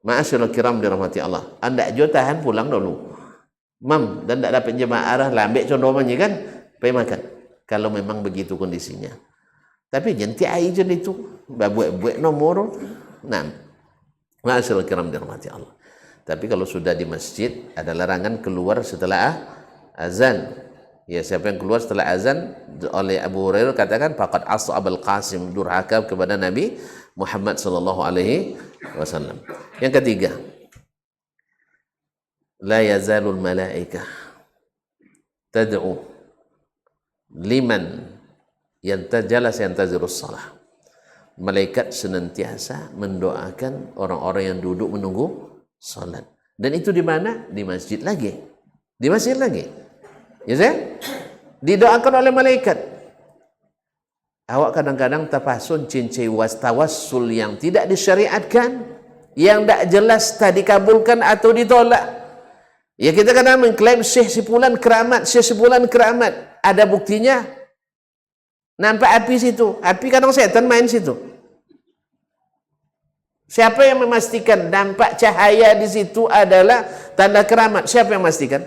[SPEAKER 1] ma'asyarul kiram dirahmati Allah. Anda jo tahan pulang dulu. Mam dan tak dapat jemaah arah lah ambil contohnya kan pergi makan kalau memang begitu kondisinya. Tapi jangan tiai je itu buat nomor 6. Ma'asyarul kiram dirahmati Allah. Tapi kalau sudah di masjid ada larangan keluar setelah azan. Ya, siapa yang keluar setelah azan, oleh Abu Hurairah katakan faqad as'abal qasim, durhaka kepada Nabi Muhammad sallallahu alaihi wasallam. Yang ketiga, la yazalul malaikah tad'u liman yantazirus salah. Malaikat senantiasa mendoakan orang-orang yang duduk menunggu salat. Dan itu di mana? Di masjid lagi. Di masjid lagi. Ya saya? Didoakan oleh malaikat. Awak kadang-kadang terpasun cincai tawassul yang tidak disyariatkan, yang tak jelas tak dikabulkan atau ditolak. Ya, kita kadang mengklaim Syekh Sipulan keramat, Syekh Sipulan keramat. Ada buktinya? Nampak api situ. Api kadang setan main situ. Siapa yang memastikan nampak cahaya di situ adalah tanda keramat? Siapa yang memastikan?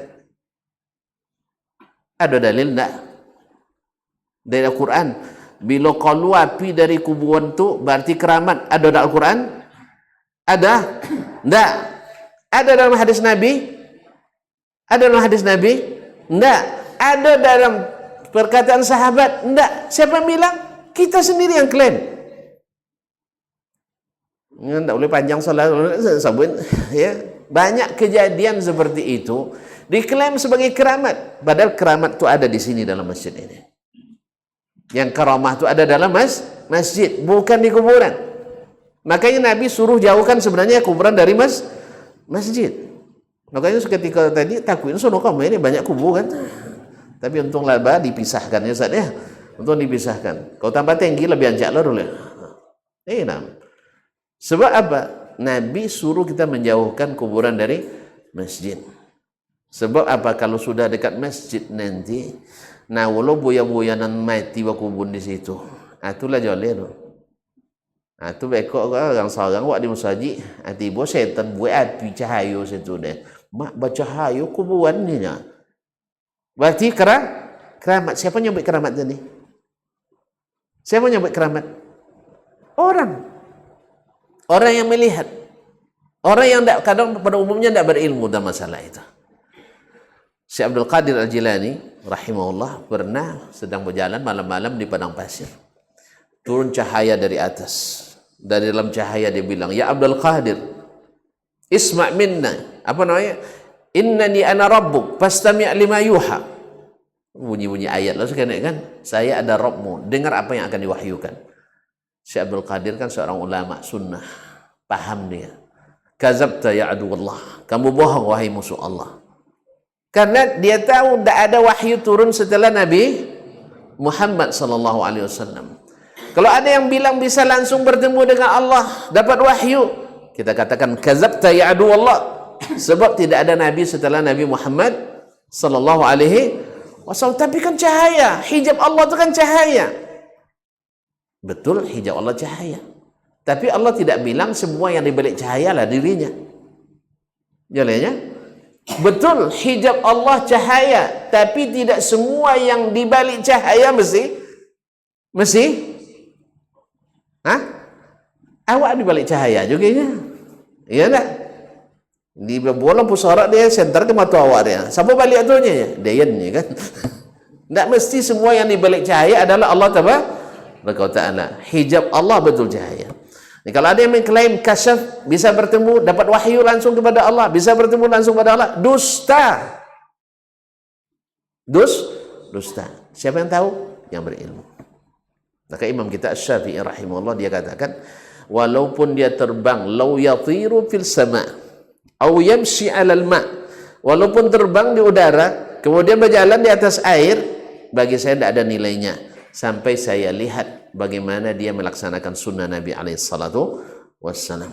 [SPEAKER 1] Ada dalil tak? Dari Al-Quran. Bila keluar api dari kuburan tu berarti keramat. Ada dalam Al-Quran? Ada? Tak? Ada dalam hadis Nabi? Ada dalam hadis Nabi? Tak? Ada dalam perkataan sahabat? Tak? Siapa yang bilang? Kita sendiri yang klaim. Tak boleh panjang solat sabun. Ya. Banyak kejadian seperti itu diklaim sebagai keramat, padahal keramat itu ada di sini dalam masjid ini. Yang karamah itu ada dalam masjid, bukan di kuburan. Makanya Nabi suruh jauhkan sebenarnya kuburan dari masjid. Makanya ketika tadi takwin sono kamu ini banyak kubur kan. Tapi untung laba dipisahkan ya Ustaz ya. Untung dipisahkan. Kalau tambah tinggi lebih anjak lah dulu. Sebab apa? Nabi suruh kita menjauhkan kuburan dari masjid. Sebab apa? Kalau sudah dekat masjid nanti, nah walau buaya-buayanan mati wa kubun di situ. Itulah joleh tu. Itu bekok orang seorang wak di masjid, tiba setan buat api cahaya situ deh. Mak bercahaya kuburan ni nya. Berarti keramat. Siapa nyebut keramat tadi? Siapa nyebut keramat? Orang yang melihat. Orang yang kadang pada umumnya tidak berilmu dalam masalah itu. Syekh Abdul Qadir Al-Jilani rahimahullah pernah sedang berjalan malam-malam di padang pasir. Turun cahaya dari atas. Dari dalam cahaya dia bilang, "Ya Abdul Qadir, isma' minna." Apa namanya? "Innani ana rabbuk, fastami' lima yuha." Bunyi-bunyi ayat lah sekarang kan. Saya ada Rabbmu, dengar apa yang akan diwahyukan. Syekh Abdul Qadir kan seorang ulama sunnah, paham dia. Kazabta ya aduwallah, kamu bohong wahai musuh Allah. Karena dia tahu tidak ada wahyu turun setelah Nabi Muhammad sallallahu alaihi wasallam. Kalau ada yang bilang bisa langsung bertemu dengan Allah, dapat wahyu, kita katakan kazabta ya aduwallah, sebab tidak ada nabi setelah Nabi Muhammad sallallahu alaihi wasallam. Tapi kan cahaya, hijab Allah itu kan cahaya. Betul, hijab Allah cahaya. Tapi Allah tidak bilang semua yang dibalik cahaya lah dirinya. Jalannya. Betul, hijab Allah cahaya, tapi tidak semua yang dibalik cahaya mesti awak dibalik cahaya juga ya. Iya tak? Di bola pusara dia center ke mata awak dia. Siapa balik atunya ya? Dayannya kan. Tak mesti semua yang dibalik cahaya adalah Allah Taala. Hijab Allah betul cahaya. Kalau ada yang mengklaim kasyaf, bisa bertemu, dapat wahyu langsung kepada Allah, bisa bertemu langsung kepada Allah, dusta. Dusta. Siapa yang tahu? Yang berilmu. Maka Imam kita Asy-Syafi'i rahimahullah dia katakan, walaupun dia terbang, law yatiru fil sama' au yamshi 'alal ma', walaupun terbang di udara, kemudian berjalan di atas air, bagi saya tidak ada nilainya sampai saya lihat bagaimana dia melaksanakan sunnah Nabi alaihissalatu wassalam.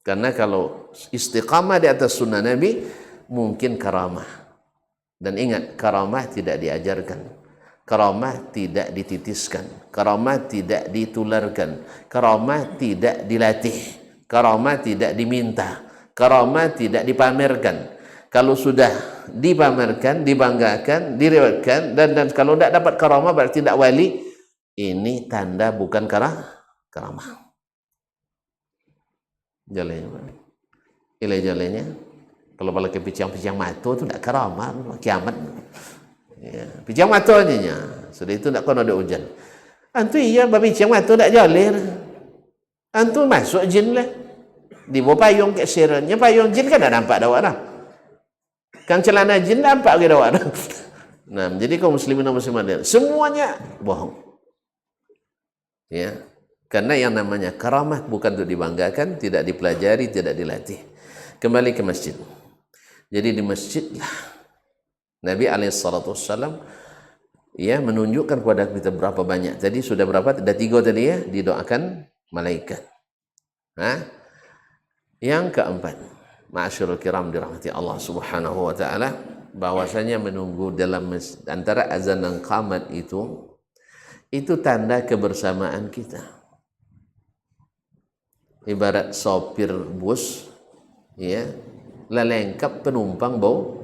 [SPEAKER 1] Karena kalau istiqamah di atas sunnah Nabi mungkin karamah. Dan ingat, karamah tidak diajarkan, karamah tidak dititiskan, karamah tidak ditularkan, karamah tidak dilatih, karamah tidak diminta, karamah tidak dipamerkan. Kalau sudah dipamerkan, dibanggakan, diriwayatkan, dan kalau tidak dapat karamah berarti tidak wali, ini tanda bukan karamah. Jalannya, jalannya. Kalau balik ke picang-picang mata tu tidak karamah, kiamat. Ya, picang mata aja. Sudah itu tidak kena ada hujan. Antu iya, babi picang mata tidak jalan. Antu masuk jin lah. Di bawah payung ke sirannya, payung jin kan tidak nampak dawak dah. Kang celana jin nampak ke dawak dah. Nah, jadi kaum muslimin dan muslimat semuanya bohong. Ya, karena yang namanya karamah bukan untuk dibanggakan, tidak dipelajari, tidak dilatih. Kembali ke masjid. Jadi di masjid lah Nabi alaihissalam ya menunjukkan kepada kita berapa banyak. Tadi sudah berapa? Ada 3 tadi ya, didoakan malaikat. Yang keempat, ma'asyiral kiram dirahmati Allah Subhanahu wa taala, bahwasanya menunggu dalam antara azan dan qamat itu tanda kebersamaan kita. Ibarat sopir bus ya, lah lengkap penumpang bau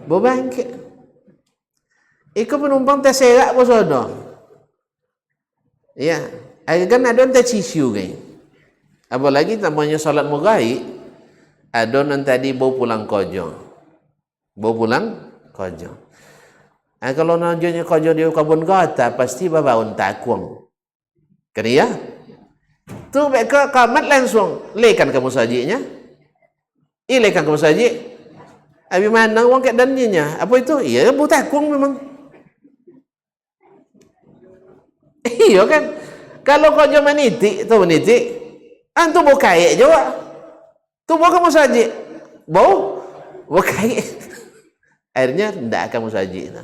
[SPEAKER 1] bangkit. Iko penumpang terserak pun sono. Ya, kan ada yang tercisiu kan. Apalagi namanya salat maghrib, ada yang tadi bau pulang kojo. Kalau nanjonya kojo di kabun kota, pasti babaun takwang. Kerja? Tu mereka kamat langsung. Lekan kamu sajinya. Ilekan kamu saji. Abi mana uang kat daninya? Apa itu? Iya, bau takwang memang. Iya kan? Kalau kojo meniti, antu bau kaya juga. Tu bau kamu saji. Bau kaya. Akhirnya tidak kamu saji.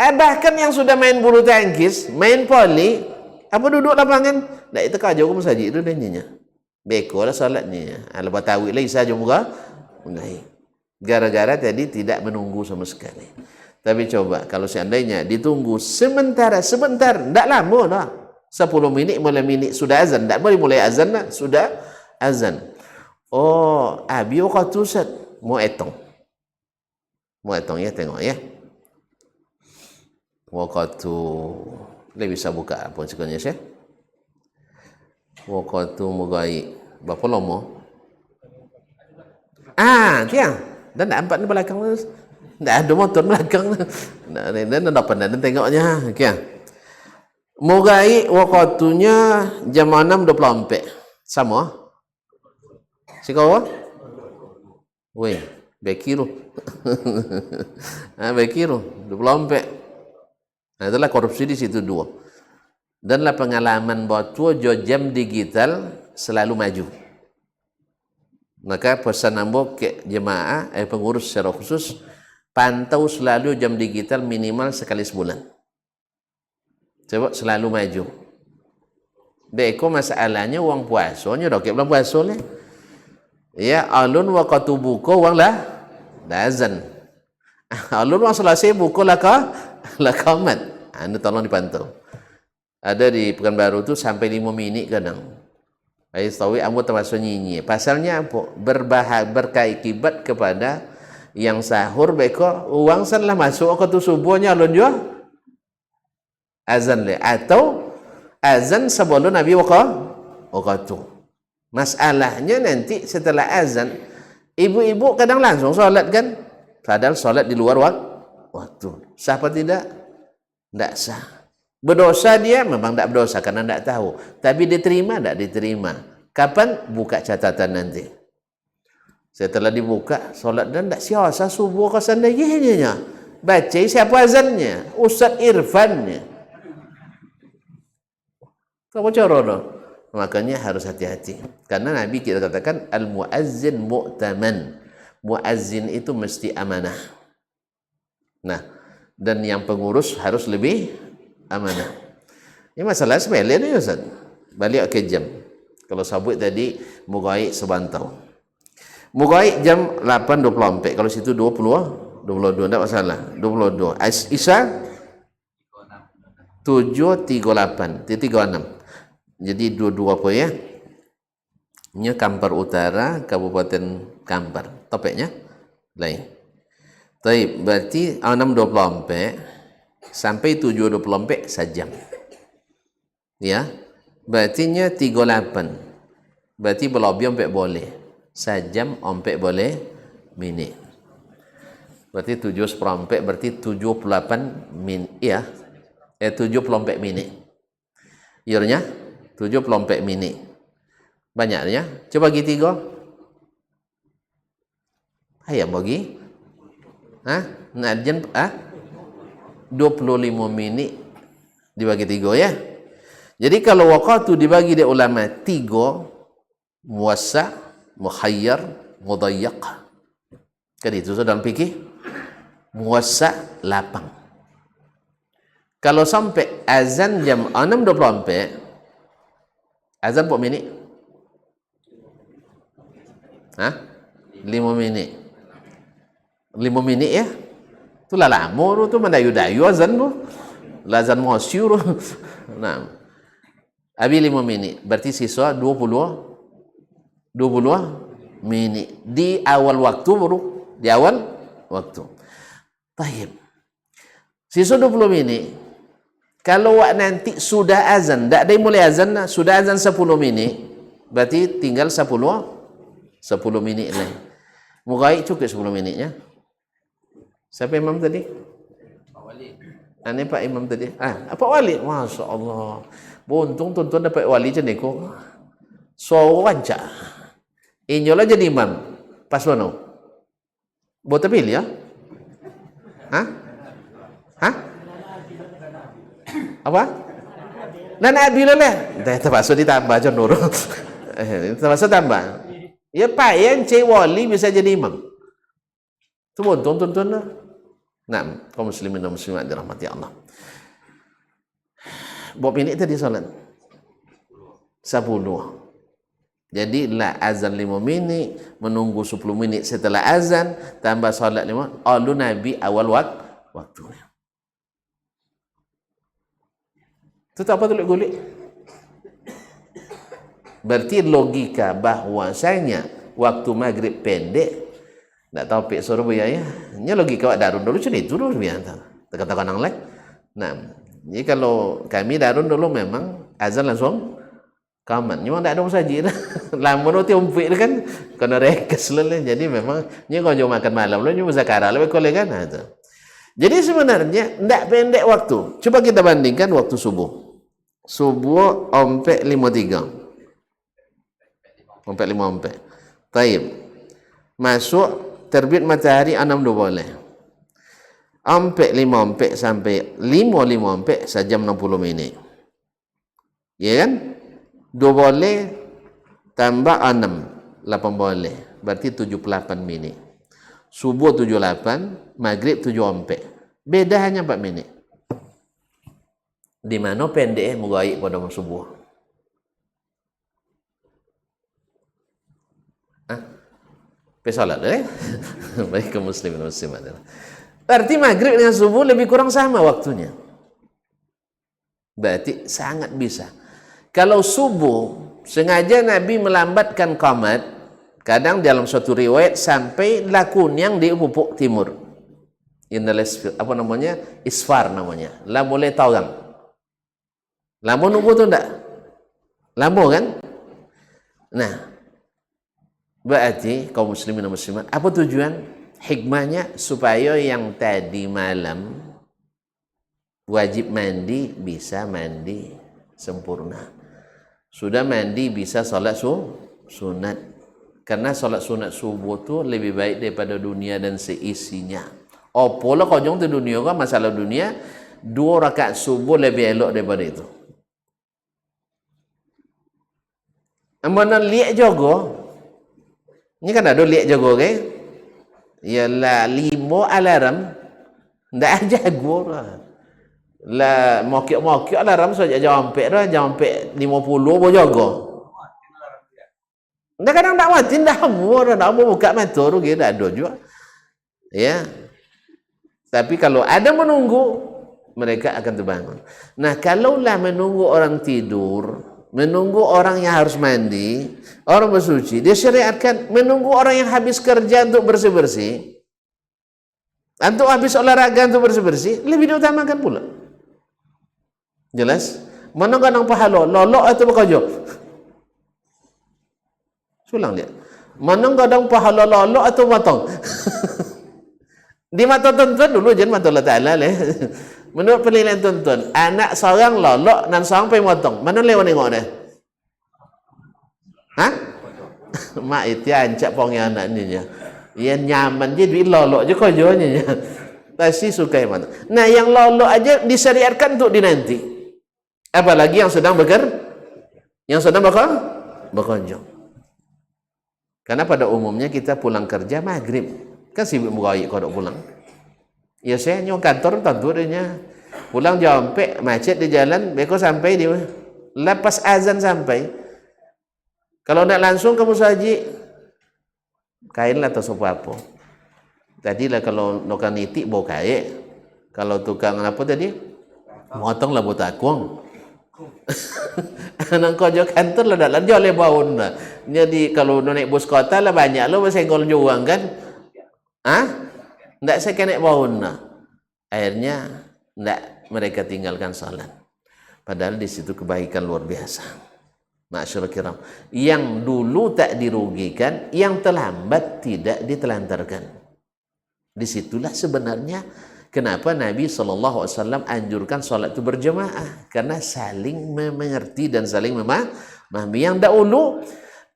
[SPEAKER 1] Bahkan yang sudah main bulu tangkis, main poli, apa duduk lapangan, tak itu kajau kamu saji itu daninya. Beko lah salatnya. Lepas tahu lah isa juga. Gara-gara tadi tidak menunggu sama sekali. Tapi coba kalau seandainya ditunggu sebentar, tidak lama dah. 10 minit, mulai minit sudah azan. Tak boleh mulai azan lah, sudah azan. Oh, abi waktu Ustaz mau etong ya, tengok ya. Waktu dia bisa buka apa sebenarnya saya. Waktu mugai berapa lama? Tiang. Dan tak nampak di belakang. Tak ada motor belakang. Dan dapat dan tengoknya. Kian. Mugai waktunya jam 6.24. Sama? Si kau? Weh, bekiru. Bekiru 24. Itulah korupsi di situ 2. Danlah pengalaman bahwa jam digital selalu maju. Maka pesan ambo ke jemaah pengurus secara khusus pantau selalu jam digital minimal sekali sebulan. Coba selalu maju. Deko masalahnya uang puasanya dokek belum puasa lah. Ya alun waktu buka uang lah azan. Alun uang selesai buka lah kamat. Anda tolong dipantau. Ada di Pekanbaru tu sampai 5 minit kadang. Ai tawi ambo termasuk nyinyi. Pasalnya apa? Berkaibat kepada yang sahur beko uang sanlah masuk ke tu subuhnya alun jo azan le atau azan sebelum Nabi waktu. Masalahnya nanti setelah azan ibu-ibu kadang langsung solat kan, padahal solat di luar waktu. Sah apa tidak? Tidak sah. Berdosa dia memang tidak berdosa karena tidak tahu. Tapi diterima tidak diterima. Kapan? Buka catatan nanti. Setelah dibuka solat dan tidak siasa subuh ke sendirinya. Baca siapa azannya? Ustaz Irfannya. Kau cara makanya harus hati-hati. Karena Nabi kita katakan al-muazzin mu'taman. Muazzin itu mesti amanah. Nah, dan yang pengurus harus lebih amanah. Ini masalah sepele ni Ustaz. Balik ke jam. Kalau sabut tadi mugaik sebantau. Mugaik jam 8.24. Kalau situ 22 tak masalah. 22. Isya 7.38. 36. Jadi dua-dua apa ya? Nya Kampar Utara, Kabupaten Kampar. Topiknya lain. Baik, berarti 6.24 sampai 7.24 sejam. Ya. Berarti nya 38. Berarti berlebih ompek boleh. Sejam ompek boleh minit. Berarti 7.4 berarti 78 minit ya. 74 minit. Iurnya 74 minit. Banyaknya. Coba bagi 3. Ayam bagi. Nak 25 minit dibagi 3 ya. Jadi kalau waqatu dibagi di ulama 3, muwassa, mukhayyar, mudayyiq. Kan itu sudah dalam fikih. Muwassa lapang. Kalau sampai azan jam 6.24 azan berapa minit? 5 minit. 5 minit ya? Itulah lama tu mendayu-dayu azan tu. Azan masyur. Nah. Habis 5 minit. Berarti sisa 20 minit. Di awal waktu baru. Di awal waktu. Baik. Sisa 20 minit. Kalau nanti sudah azan, tak ada mulai azan, sudah azan 10 minit, berarti tinggal 10 minit lagi. Mugaik cukup 10 minitnya. Siapa imam tadi? Pak Wali. Ini Pak Imam tadi. Pak Wali. Masya Allah. Untung tuan-tuan dapat wali macam ni kok. So wancak. Inyolah jadi imam. Pas mana? Buat pilih ya? Apa? Nana bila lah. Terpaksa ditambah je Nur. Terpaksa tambah. Ya Pak yang cik wali bisa jadi imam. Itu untung tuan-tuan lah. Nah, kaum muslimin dan muslimat dirahmati Allah. Berapa minit tadi salat? 10. Jadi lah azan 5 minit, menunggu 10 minit setelah azan, tambah salat 5, alu Nabi awal waktunya. Itu tak apa tulis gulik. Berarti logika bahwasanya waktu maghrib pendek, tak tahu pek Surabaya ya. Ini logika darun dulu macam itu dulu biasa. Kata-kata orang lain. Nah, jadi kalau kami darun dulu memang azan langsung kaman. Memang tak ada musajid. Lama tu umpik kan kena rekes leleh. Jadi memang ni kau jom makan malam lu ni muzakarah lebih kolej kan. Jadi sebenarnya tidak pendek waktu. Coba kita bandingkan waktu subuh. Subuh 4.53. 4.54. Taib. Masuk terbit matahari 6 boleh. 4.54 sampai 5.54 sejam 60 minit. Ya kan? 2 boleh tambah 6. 8 boleh. Berarti 78 minit. Subuh 78, maghrib 74. Beda hanya 4 minit. Di mana pendek mugaik pada subuh? Pesalat baik ke muslim dan muslimat. Berarti maghrib dengan subuh lebih kurang sama waktunya. Berarti sangat bisa. Kalau subuh Sengaja Nabi melambatkan qamat, kadang dalam suatu riwayat sampai lakun yang di ufuk timur. Apa namanya? Isfar namanya. Lah boleh tahu kan? Lama nunggu tu enggak? Lama kan? Nah, berarti kaum muslimin dan muslimat, apa tujuan? Hikmahnya supaya yang tadi malam wajib mandi bisa mandi sempurna. Sudah mandi bisa salat sunat. Karena salat sunat subuh tu lebih baik daripada dunia dan seisinya. Apalah kau tu dunia kan, masalah dunia, 2 rakaat subuh lebih elok daripada itu. Mana lihat jaga? Ini kan ada lihat jaga kan? Ialah 5 alarm, ndak jago lah. Lah mokik-mokik alarm saja jampe dah, jampe 50 bo jaga. Ndak kadang ndak mati, ndak mau buka mata tu gitu ada juga. Ya. Tapi kalau ada menunggu, mereka akan terbangun. Nah, kalaulah menunggu orang tidur, menunggu orang yang harus mandi, orang bersuci, dia syariatkan menunggu orang yang habis kerja untuk bersih-bersih, untuk habis olahraga untuk bersih-bersih, lebih diutamakan pula. Jelas? Mana kadang pahala, lolok atau bekerja? Sulang dia. Mana kadang pahala lolok atau matang? Di mata tuan-tuan dulu jangan mata Allah Ta'ala lah. Menurut penilaian tuan-tuan, anak seorang lolok dan seorang pergi motong. Mana lewat tengok dia? Hah? Mak itu ancak pongnya anak ni nya. Ia nyaman je duit lolok je kau jualnya. Pasti suka yang mana. Nah, yang lolok aja disyariatkan untuk dinanti. Apalagi yang sedang yang sedang bekerja. Karena pada umumnya kita pulang kerja maghrib. Kan sibuk meraih kalau pulang. Ya saya nyok kantor tentu dia pulang jampe macet di jalan, beko sampai dia lepas azan sampai. Kalau nak langsung kamu saji kain lah atau apa. Tadilah kalau nokan itik bawa kain. Kalau tukang apa tadi? Motong lah buat akuang. Nang kerja kantor lah dak lanjut le baun lah. Jadi kalau naik bus kota lah banyak lo bersenggol juang kan. Ndak saya kena baun lah. Akhirnya ndak mereka tinggalkan salat. Padahal di situ kebaikan luar biasa. Ma'asyiral kiram. Yang dulu tak dirugikan, yang terlambat tidak ditelantarkan. Disitulah sebenarnya kenapa Nabi SAW anjurkan salat itu berjemaah. Karena saling mengerti dan saling memahami. Yang dahulu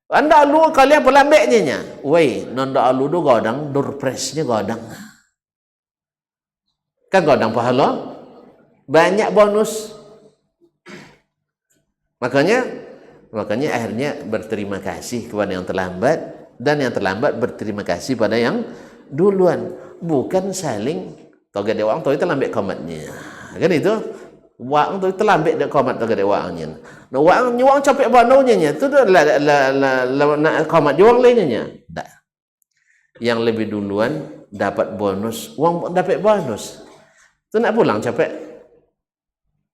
[SPEAKER 1] anda lu kalian pelambeknya nya. Wei, nanda alu do godang durpresnya godang. Kan godang pahala banyak bonus. Makanya akhirnya berterima kasih kepada yang terlambat dan yang terlambat berterima kasih pada yang duluan. Bukan saling toga dewang toga terlambat komatnya. Kan itu? Wang tu terlambat dak komat toga dewangnya. No wang nyuang capek banonya nya tu nak komat juang lainnya. Dak. Yang lebih duluan dapat bonus, wang dapat bonus. Tu nak pulang capek.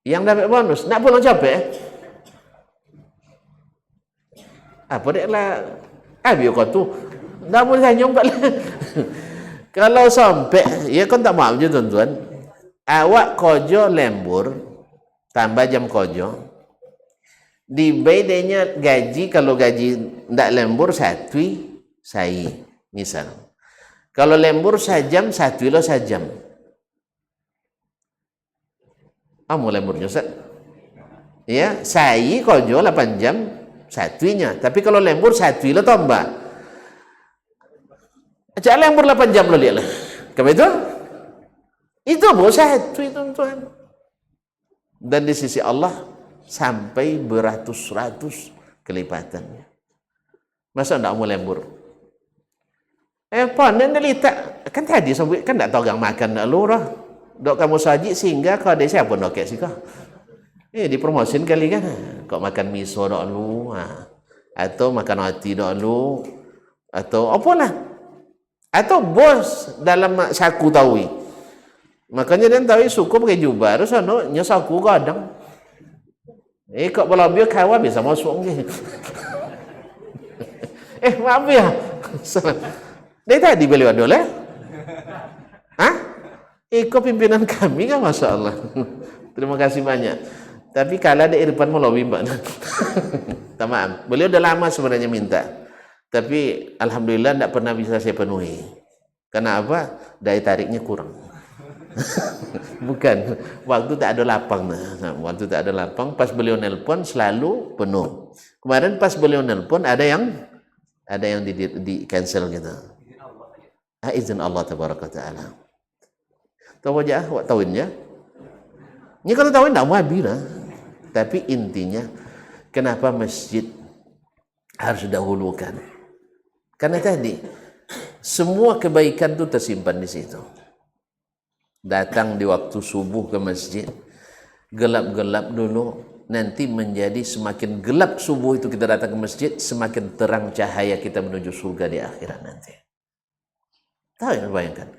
[SPEAKER 1] Yang dapat bonus nak pulang capek. Apa dia lah? Abi kau tu. Dah boleh senyum kat lah. Kalau sampai, ya kan tak maaf je tuan-tuan. Awak kerja lembur, tambah jam kerja. Di bedanya gaji, kalau gaji tak lembur, satu saya. Misal. Kalau lembur sejam, satu lo sejam. Kamu lemburnya Ustaz? Ya, saya kerja 8 jam, satunya. Tapi kalau lembur satu lo tambah. Ajak lembur 8 jam lo lihat lah. Kenapa itu? Itu bos satu tuan-tuan. Dan di sisi Allah sampai beratus-ratus kelipatannya. Masa tak mau lembur? Panen delita. Kan tadi sampai kan tak tahu gang makan dah lu dah. Dok kamu saji sehingga kau ada siapa nak kek sih kau? Dipromosin kali kan. Kau makan miso dak lu, atau makan roti dak lu, atau apalah. Atau bos dalam saku tawi. Makanya dia tahu suku pakai jubah, terus anu nya saku kadang. Kok bola biar kawan bisa masuk ni. Maaf ya. Dari tadi beliau ada lah. Hah? Kok pimpinan kami kan, Masya Allah. Terima kasih banyak. Tapi kalau ada Irfan Malawi Mbak. Maaf. Beliau dah lama sebenarnya minta. Tapi Alhamdulillah tidak pernah bisa saya penuhi. Karena apa? Daya tariknya kurang. Bukan. Waktu tak ada lapang. Waktu tak ada lapang. Pas beliau nelpon selalu penuh. Kemarin pas beliau nelpon ada yang di cancel gitu. Izin Allah tabaraka ta'ala. Tahu aja awak tauin ya. Ini kalau tauin tak mau habis lah. Tapi intinya kenapa masjid harus dahulukan? Karena tadi semua kebaikan itu tersimpan di situ. Datang di waktu subuh ke masjid, gelap-gelap dulu, nanti menjadi semakin gelap subuh itu kita datang ke masjid, semakin terang cahaya kita menuju surga di akhirat nanti. Tahu yang bayangkan?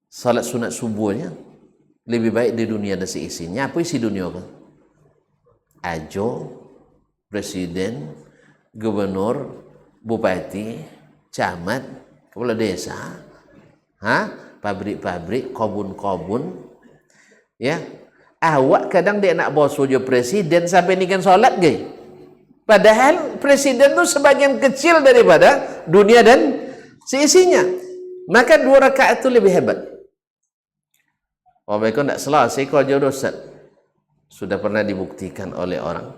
[SPEAKER 1] Salat sunat subuhnya lebih baik di dunia dan seisinya. Apa isi dunia kan? Ajo, presiden, gubernur, bupati, camat, kepala desa, pabrik-pabrik, kobun-kobun, ya. Awak kadang dia nak bawa sojo presiden sampai nikan solat ke? Padahal presiden tu sebagian kecil daripada dunia dan seisinya. Maka 2 rakaat itu lebih hebat. Mereka tidak selesai kau jodoh Ustaz. Sudah pernah dibuktikan oleh orang.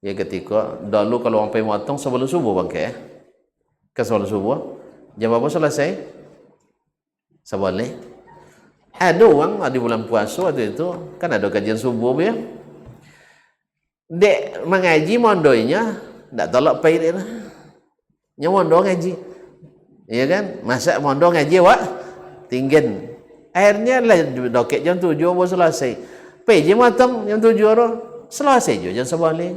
[SPEAKER 1] Ya ketika dulu kalau orang pergi motong sebelum subuh bangke ke sebelum subuh jam berapa selesai? Sebalik. Ada orang di bulan puasa waktu itu kan ada kajian subuh ya. Dek mengaji mondoinya tak tolak pahit lah. Nya mondo ngaji. Iya kan? Masa mondo ngaji wak tinggen. Akhirnya lah doket jam 7 baru selesai. Pergi motong jam 7 orang selesai je jam sebalik.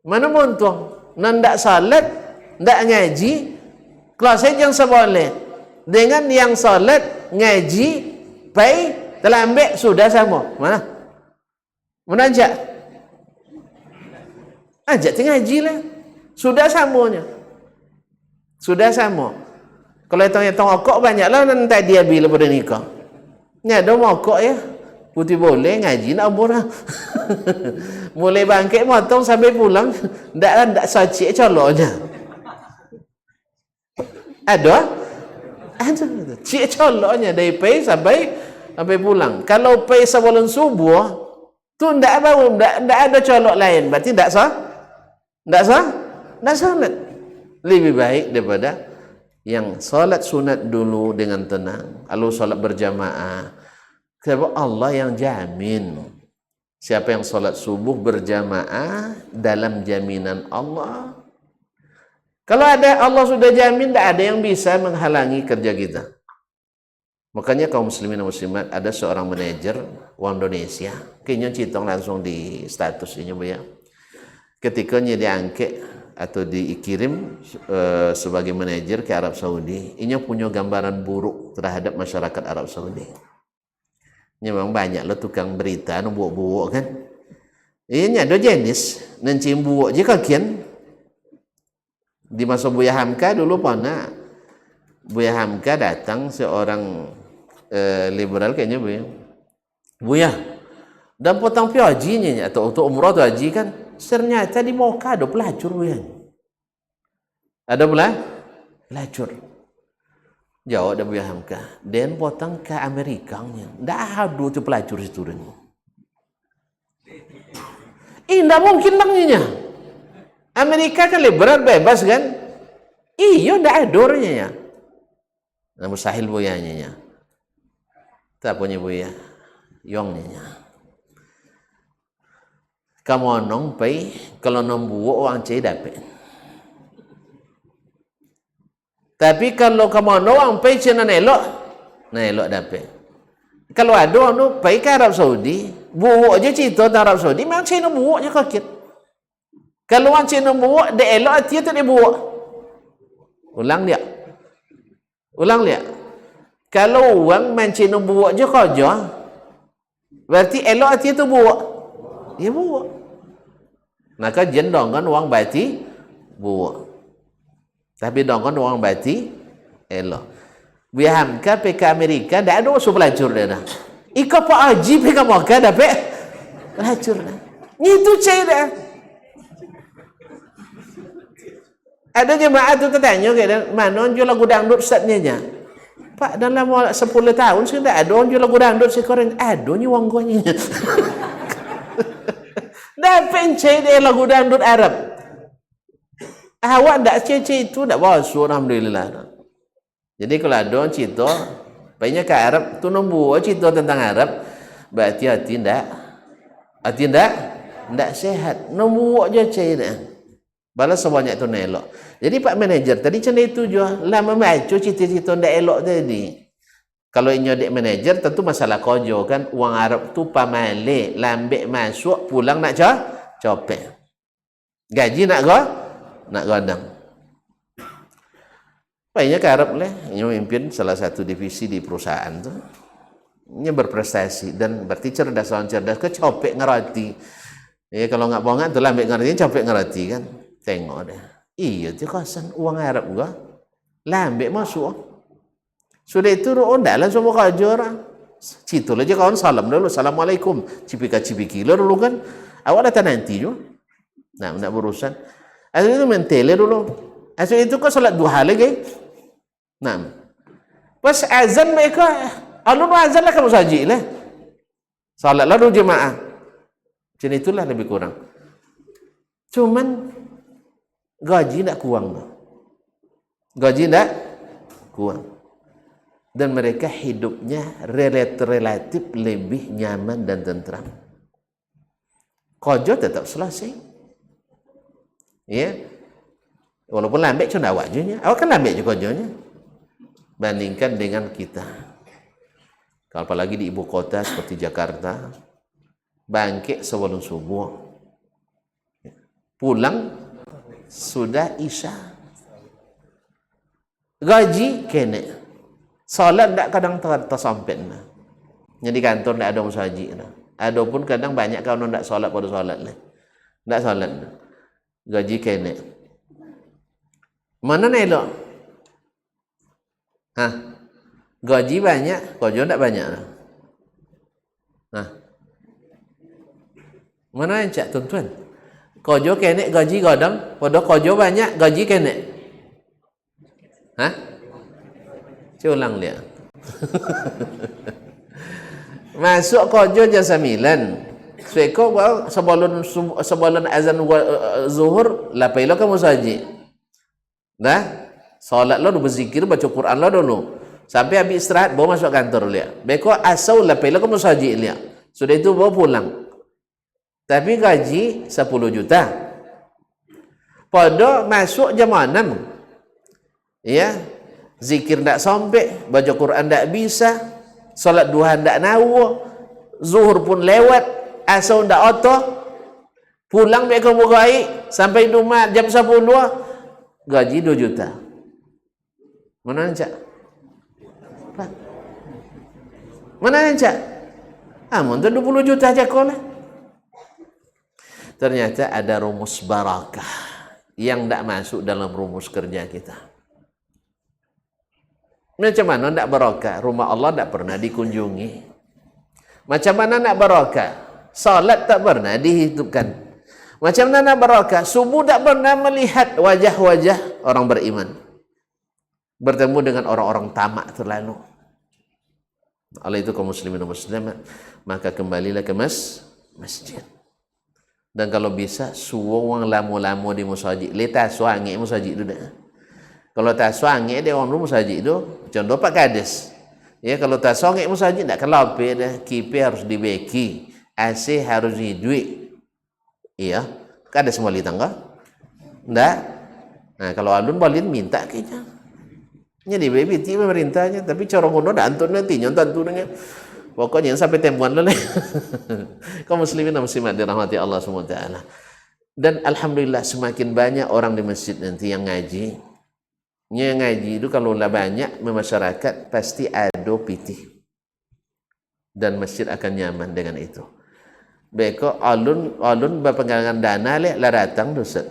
[SPEAKER 1] Mana montuang? Nan tak salat, tak ngaji, kelas jam sebalik. Dengan yang salat, ngaji, pai, terlambat sudah sama. Mana? Mana ajak? Ajak tinggal ngaji lah. Sudah samanya. Sudah sama. Kalau hitung-hitung okok banyaklah nanti dia bila pada nikah. Ni ada mokok ya. Putih boleh ngaji nak umur lah. Mulai bangkit motong sampai pulang tak sacik coloknya. Ada? Ada. Cik coloknya dari pay sampai pulang. Kalau pay sebelum subuh tu tak ada colok lain. Berarti tak sah? Tak sah? Tak salat. Lebih baik daripada yang salat sunat dulu dengan tenang. Lalu salat berjamaah. Sebab Allah yang jamin. Siapa yang solat subuh berjamaah dalam jaminan Allah. Kalau ada Allah sudah jamin, tak ada yang bisa menghalangi kerja kita. Makanya kaum muslimin dan muslimat, ada seorang manajer orang Indonesia. Kayaknya citong langsung di status ini ya. Ketika dia diangkat atau dikirim sebagai manajer ke Arab Saudi, ini punya gambaran buruk terhadap masyarakat Arab Saudi. Memang banyak lah tukang berita buak-buak kan. Ini ada jenis nencim buak je kakian. Di masa Buya Hamka dulu pernah Buya Hamka datang seorang liberal kayaknya Buya dan potong pi hajinya atau untuk umrah tu haji kan. Ternyata di Moka ada pelacur Buya. Ada pelacur. Jawab dah Buya Hamka. Dan potong ke Amerikanya. Dah ada tu pelacur situ. Tidak mungkin banginya. Amerika kan liberal bebas kan? Iya, tidak ada orangnya. Nah, mustahil Buyanya. Tak punya Buya. Yongnya. Kamu nong pai kalau nombuo orang cai dapat. Tapi kalau kamu orang pai cina nelok dapat. Kalau ada orang pai ke Arab Saudi, buuk je cerita tentang Arab Saudi, memang Cina buuk je kakit. Kalau orang Cina buuk, dia elok dia tak dia buuk. Ulang dia. Kalau orang main Cina buuk je kerja, berarti elok dia tu buuk. ya buat. Maka jen dongan wang bati buat. Tapi dongan wang bati elok. Biar hamka PK Amerika dah ada usul pelacur dia dah. Ika Pak Haji PK Makkah dah pelacur dah. Itu cai dah. Ada jemaah tu tertanya ke mana jual lagu dangdut ustaznya nya. Pak dalam 10 tahun sudah ada orang jual lagu dangdut sekarang. Aduhnya wang gonya. Dapat cai dia lagu dangdut Arab. Awak tak cai itu tak basuh alhamdulillah. Jadi kalau ada orang cerita, banyak ke Arab tu nombor cerita tentang Arab, berarti hati tidak sehat. Nombor je cai dah. Balas sebanyak tu elok. Jadi Pak Manager tadi macam itu je. Lama macu cerita-cerita tidak elok tadi. Kalau ini adik manager tentu masalah kojo kan. Uang Arab tu pamalik, lambik masuk, pulang nak copek. Gaji nak godang. Banyak ke Arab lah. Ini memimpin salah satu divisi di perusahaan tu. Ini berprestasi dan berarti cerdas orang cerdas ke copek ngerti. Ya kalau nggak bohongan tu lambik ngerti, copek ngerti kan. Tengok dah. Iya tu kawasan uang Arab juga. Lambik masuk. Sudah itu dah lah semua kerja orang. Situ aja kawan salam dulu. Assalamualaikum. Cipika-cipiki dulu kan. Awak datang nanti juga. Nak berurusan. Asal itu mentele dulu. Asal itu kau salat duha lagi. Nah. Pas azan mereka. Alun azan lah kamu saji lah. Salat lah dulu jemaah. Macam itulah lebih kurang. Cuman gaji tak kurang. Gaji tak kurang. Dan mereka hidupnya relatif lebih nyaman dan tentram. Kerja tetap selesai. Ya. Walaupun lambat cuma awak je nya. Awak kan lambat je kerjanya. Bandingkan dengan kita. Kalau apalagi di ibu kota seperti Jakarta, bangkit sebelum subuh. Pulang sudah isya. Gaji kena. Salat tak kadang tersampit. Jadi kantor tak ada musajid. Ada pun kadang banyak kawan tak salat pada salat lah. Tak salat. Gaji kena. Mana nak elok? Gaji banyak, kerja tak banyak. Mana yang cak tuan-tuan? Kerja kena, gaji godang. Pada kerja banyak, gaji kena. Ulang dia. Masuk kerja jam 9. Sebelum azan zuhur, lapailah kamu saji. Nah, solat lo berzikir, baca Quran lo dulu. Sampai habis istirahat, bawa masuk kantor dia. Beko asal lapailah kamu saji dia. Sudah itu bawa pulang. Tapi gaji 10 juta. Pada masuk jam 6. Ya. Zikir tak sampai, baca Quran tak bisa, solat duha tak nawa, zuhur pun lewat, asal tak otoh, pulang mereka baik, sampai rumah jam 10, gaji 2 juta. Mana nak cak? Mana nak cak? Mungkin 20 juta aja kau lah. Ternyata ada rumus barakah yang tak masuk dalam rumus kerja kita. Macam mana nak barakah? Rumah Allah tak pernah dikunjungi. Macam mana nak barakah? Salat tak pernah dihidupkan. Macam mana nak barakah? Subuh tak pernah melihat wajah-wajah orang beriman. Bertemu dengan orang-orang tamak terlalu. Oleh itu kaum muslimin dan muslimat, maka kembalilah ke masjid. Dan kalau bisa suwang lama-lama di masjid. Letak suangi masjid itu dah. Kalau tak suangi dia orang rumah masjid tu, contoh Pak Kades. Ya kalau tak suangi masjid tak kelopek dah, kipe harus dibeki, AC harus diduit. Iya, Kades semua li tangga. Ndak. Nah, kalau alun balin minta kayaknya. Jadi baby ti pemerintahnya, tapi cara ngono dak antun nanti nyontan turunnya. Pokoknya sampai tempuan lah. Kaum muslimin dan muslimat dirahmati Allah SWT. Dan alhamdulillah semakin banyak orang di masjid nanti yang ngaji. Yang ngaji itu kalau lah banyak masyarakat pasti ada pitih. Dan masjid akan nyaman dengan itu. beko alun berpenggalangan dana le lah datang dosa.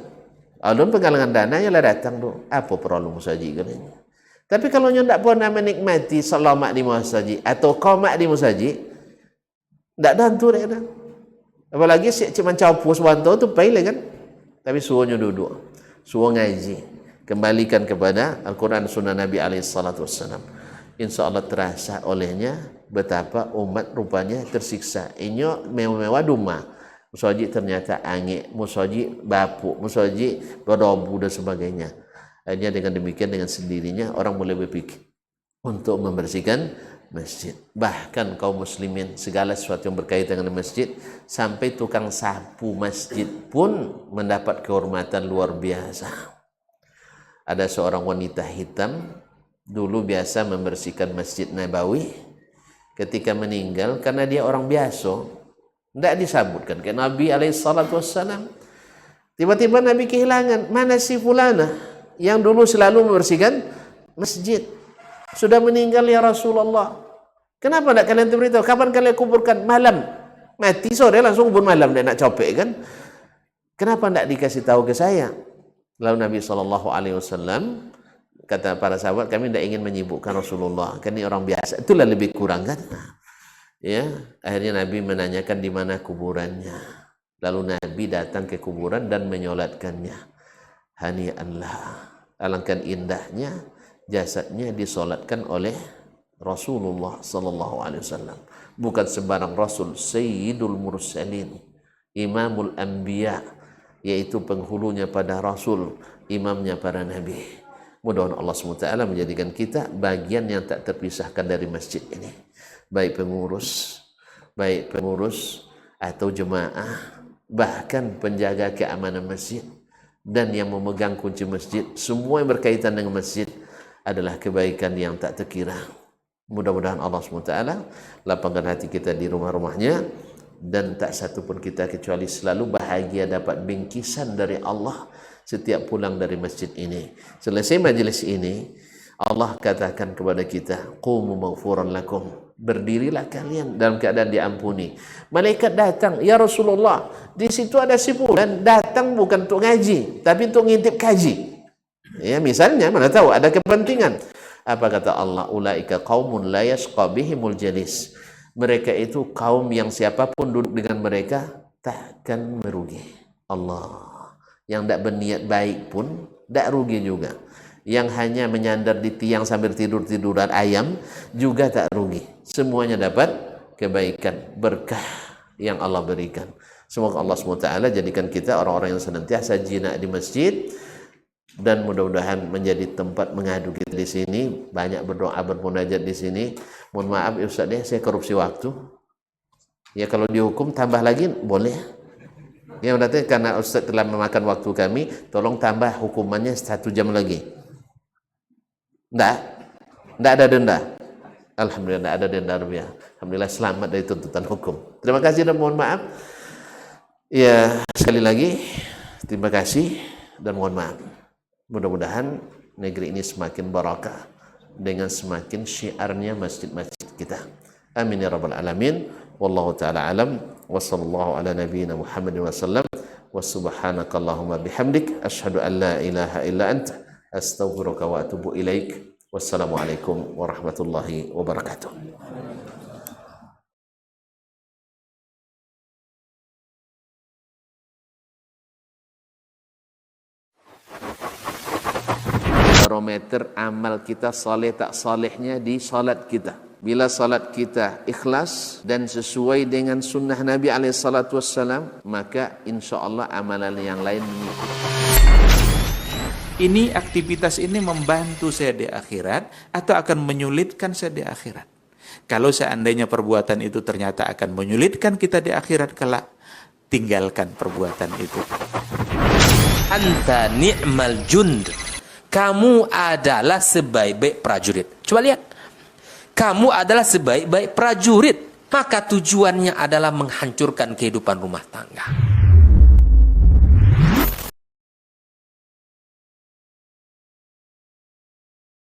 [SPEAKER 1] Alun penggalangan dana ya lah datang do. Apa perlu musaji kan ini? Tapi kalau nyo ndak pernah menikmati selamat di musaji atau qomat di musaji, ndak dantu deh dah. Apalagi si cuma capus bantu tu pai kan. Tapi suruhnya duduk, suruh ngaji, kembalikan kepada Al-Quran Sunnah Nabi SAW. Insya Allah terasa olehnya betapa umat rupanya tersiksa. Inyo mewah-mewah duma, musaji ternyata angin, musaji bapuk, musaji berobu dan sebagainya. Hanya dengan demikian, dengan sendirinya orang mulai berpikir untuk membersihkan masjid. Bahkan kaum muslimin segala sesuatu yang berkaitan dengan masjid, sampai tukang sapu masjid pun mendapat kehormatan luar biasa. Ada seorang wanita hitam dulu biasa membersihkan Masjid Nabawi. Ketika meninggal, karena dia orang biasa, tidak disebutkan ke Nabi SAW. Tiba-tiba Nabi kehilangan, mana si fulana yang dulu selalu membersihkan masjid, sudah meninggal ya Rasulullah. Kenapa tidak kalian beritahu? Kapan kalian kuburkan? Malam. Mati sore langsung kubur malam, dia nak copek kan? Kenapa tidak dikasih tahu ke saya? Lalu Nabi SAW kata para sahabat, kami tidak ingin menyibukkan Rasulullah, kan ini orang biasa, itulah lebih kurang kan. Ya, akhirnya Nabi menanyakan di mana kuburannya. Lalu Nabi datang ke kuburan dan menyolatkannya. Hani'anlah, alangkah indahnya jasadnya disolatkan oleh Rasulullah sallallahu alaihi wasallam. Bukan sembarang Rasul, Sayyidul Mursalin, Imamul Anbiya, yaitu penghulunya pada Rasul, imamnya para Nabi. Mudah-mudahan Allah SWT menjadikan kita bagian yang tak terpisahkan dari masjid ini. Baik pengurus atau jemaah, bahkan penjaga keamanan masjid, dan yang memegang kunci masjid. Semua yang berkaitan dengan masjid adalah kebaikan yang tak terkira. Mudah-mudahan Allah SWT lapangkan hati kita di rumah-rumahnya, dan tak satu pun kita kecuali selalu bahagia dapat bingkisan dari Allah setiap pulang dari masjid ini. Selesai majlis ini, Allah katakan kepada kita, qumu maghfuran lakum, berdirilah kalian dalam keadaan diampuni. Malaikat datang, ya Rasulullah, di situ ada si fulan datang bukan untuk ngaji, tapi untuk ngintip kaji. Ya, misalnya, mana tahu ada kepentingan. Apa kata Allah? Ulaika qaumun la yashqa bihimul jalis. Mereka itu kaum yang siapapun duduk dengan mereka takkan merugi. Allah. Yang tidak berniat baik pun tidak rugi juga. Yang hanya menyandar di tiang sambil tidur-tiduran ayam juga tak rugi. Semuanya dapat kebaikan, berkah yang Allah berikan. Semoga Allah SWT jadikan kita orang-orang yang senantiasa jinak di masjid, dan mudah-mudahan menjadi tempat mengadu kita di sini. Banyak berdoa, bermunajat di sini. Mohon maaf ya Ustaz, saya korupsi waktu. Ya kalau dihukum tambah lagi boleh. Ya berarti karena Ustaz telah memakan waktu kami, tolong tambah hukumannya 1 jam lagi. Tidak ada denda. Alhamdulillah tidak ada denda rupiah. Alhamdulillah selamat dari tuntutan hukum. Terima kasih dan mohon maaf. Ya sekali lagi terima kasih dan mohon maaf. Mudah-mudahan negeri ini semakin barakah dengan semakin syiarnya masjid-masjid kita. Amin ya rabbal alamin. Wallahu ta'ala alam. Wa sallallahu ala nabiyyina Muhammadin wa sallam. Wa subhanakallahumma bihamdik asyhadu an la ilaha illa anta astaghfiruka wa atubu ilaik. Wassalamualaikum warahmatullahi wabarakatuh. Barometer amal kita saleh tak salehnya di salat kita. Bila salat kita ikhlas dan sesuai dengan sunnah Nabi SAW, maka insya Allah amalan yang lain mengikuti.
[SPEAKER 2] Ini aktivitas ini membantu saya di akhirat atau akan menyulitkan saya di akhirat? Kalau seandainya perbuatan itu ternyata akan menyulitkan kita di akhirat kelak, tinggalkan perbuatan itu.
[SPEAKER 3] Anta ni'mal jund. Kamu adalah sebaik-baik prajurit. Coba lihat. Kamu adalah sebaik-baik prajurit. Maka tujuannya adalah menghancurkan kehidupan rumah tangga.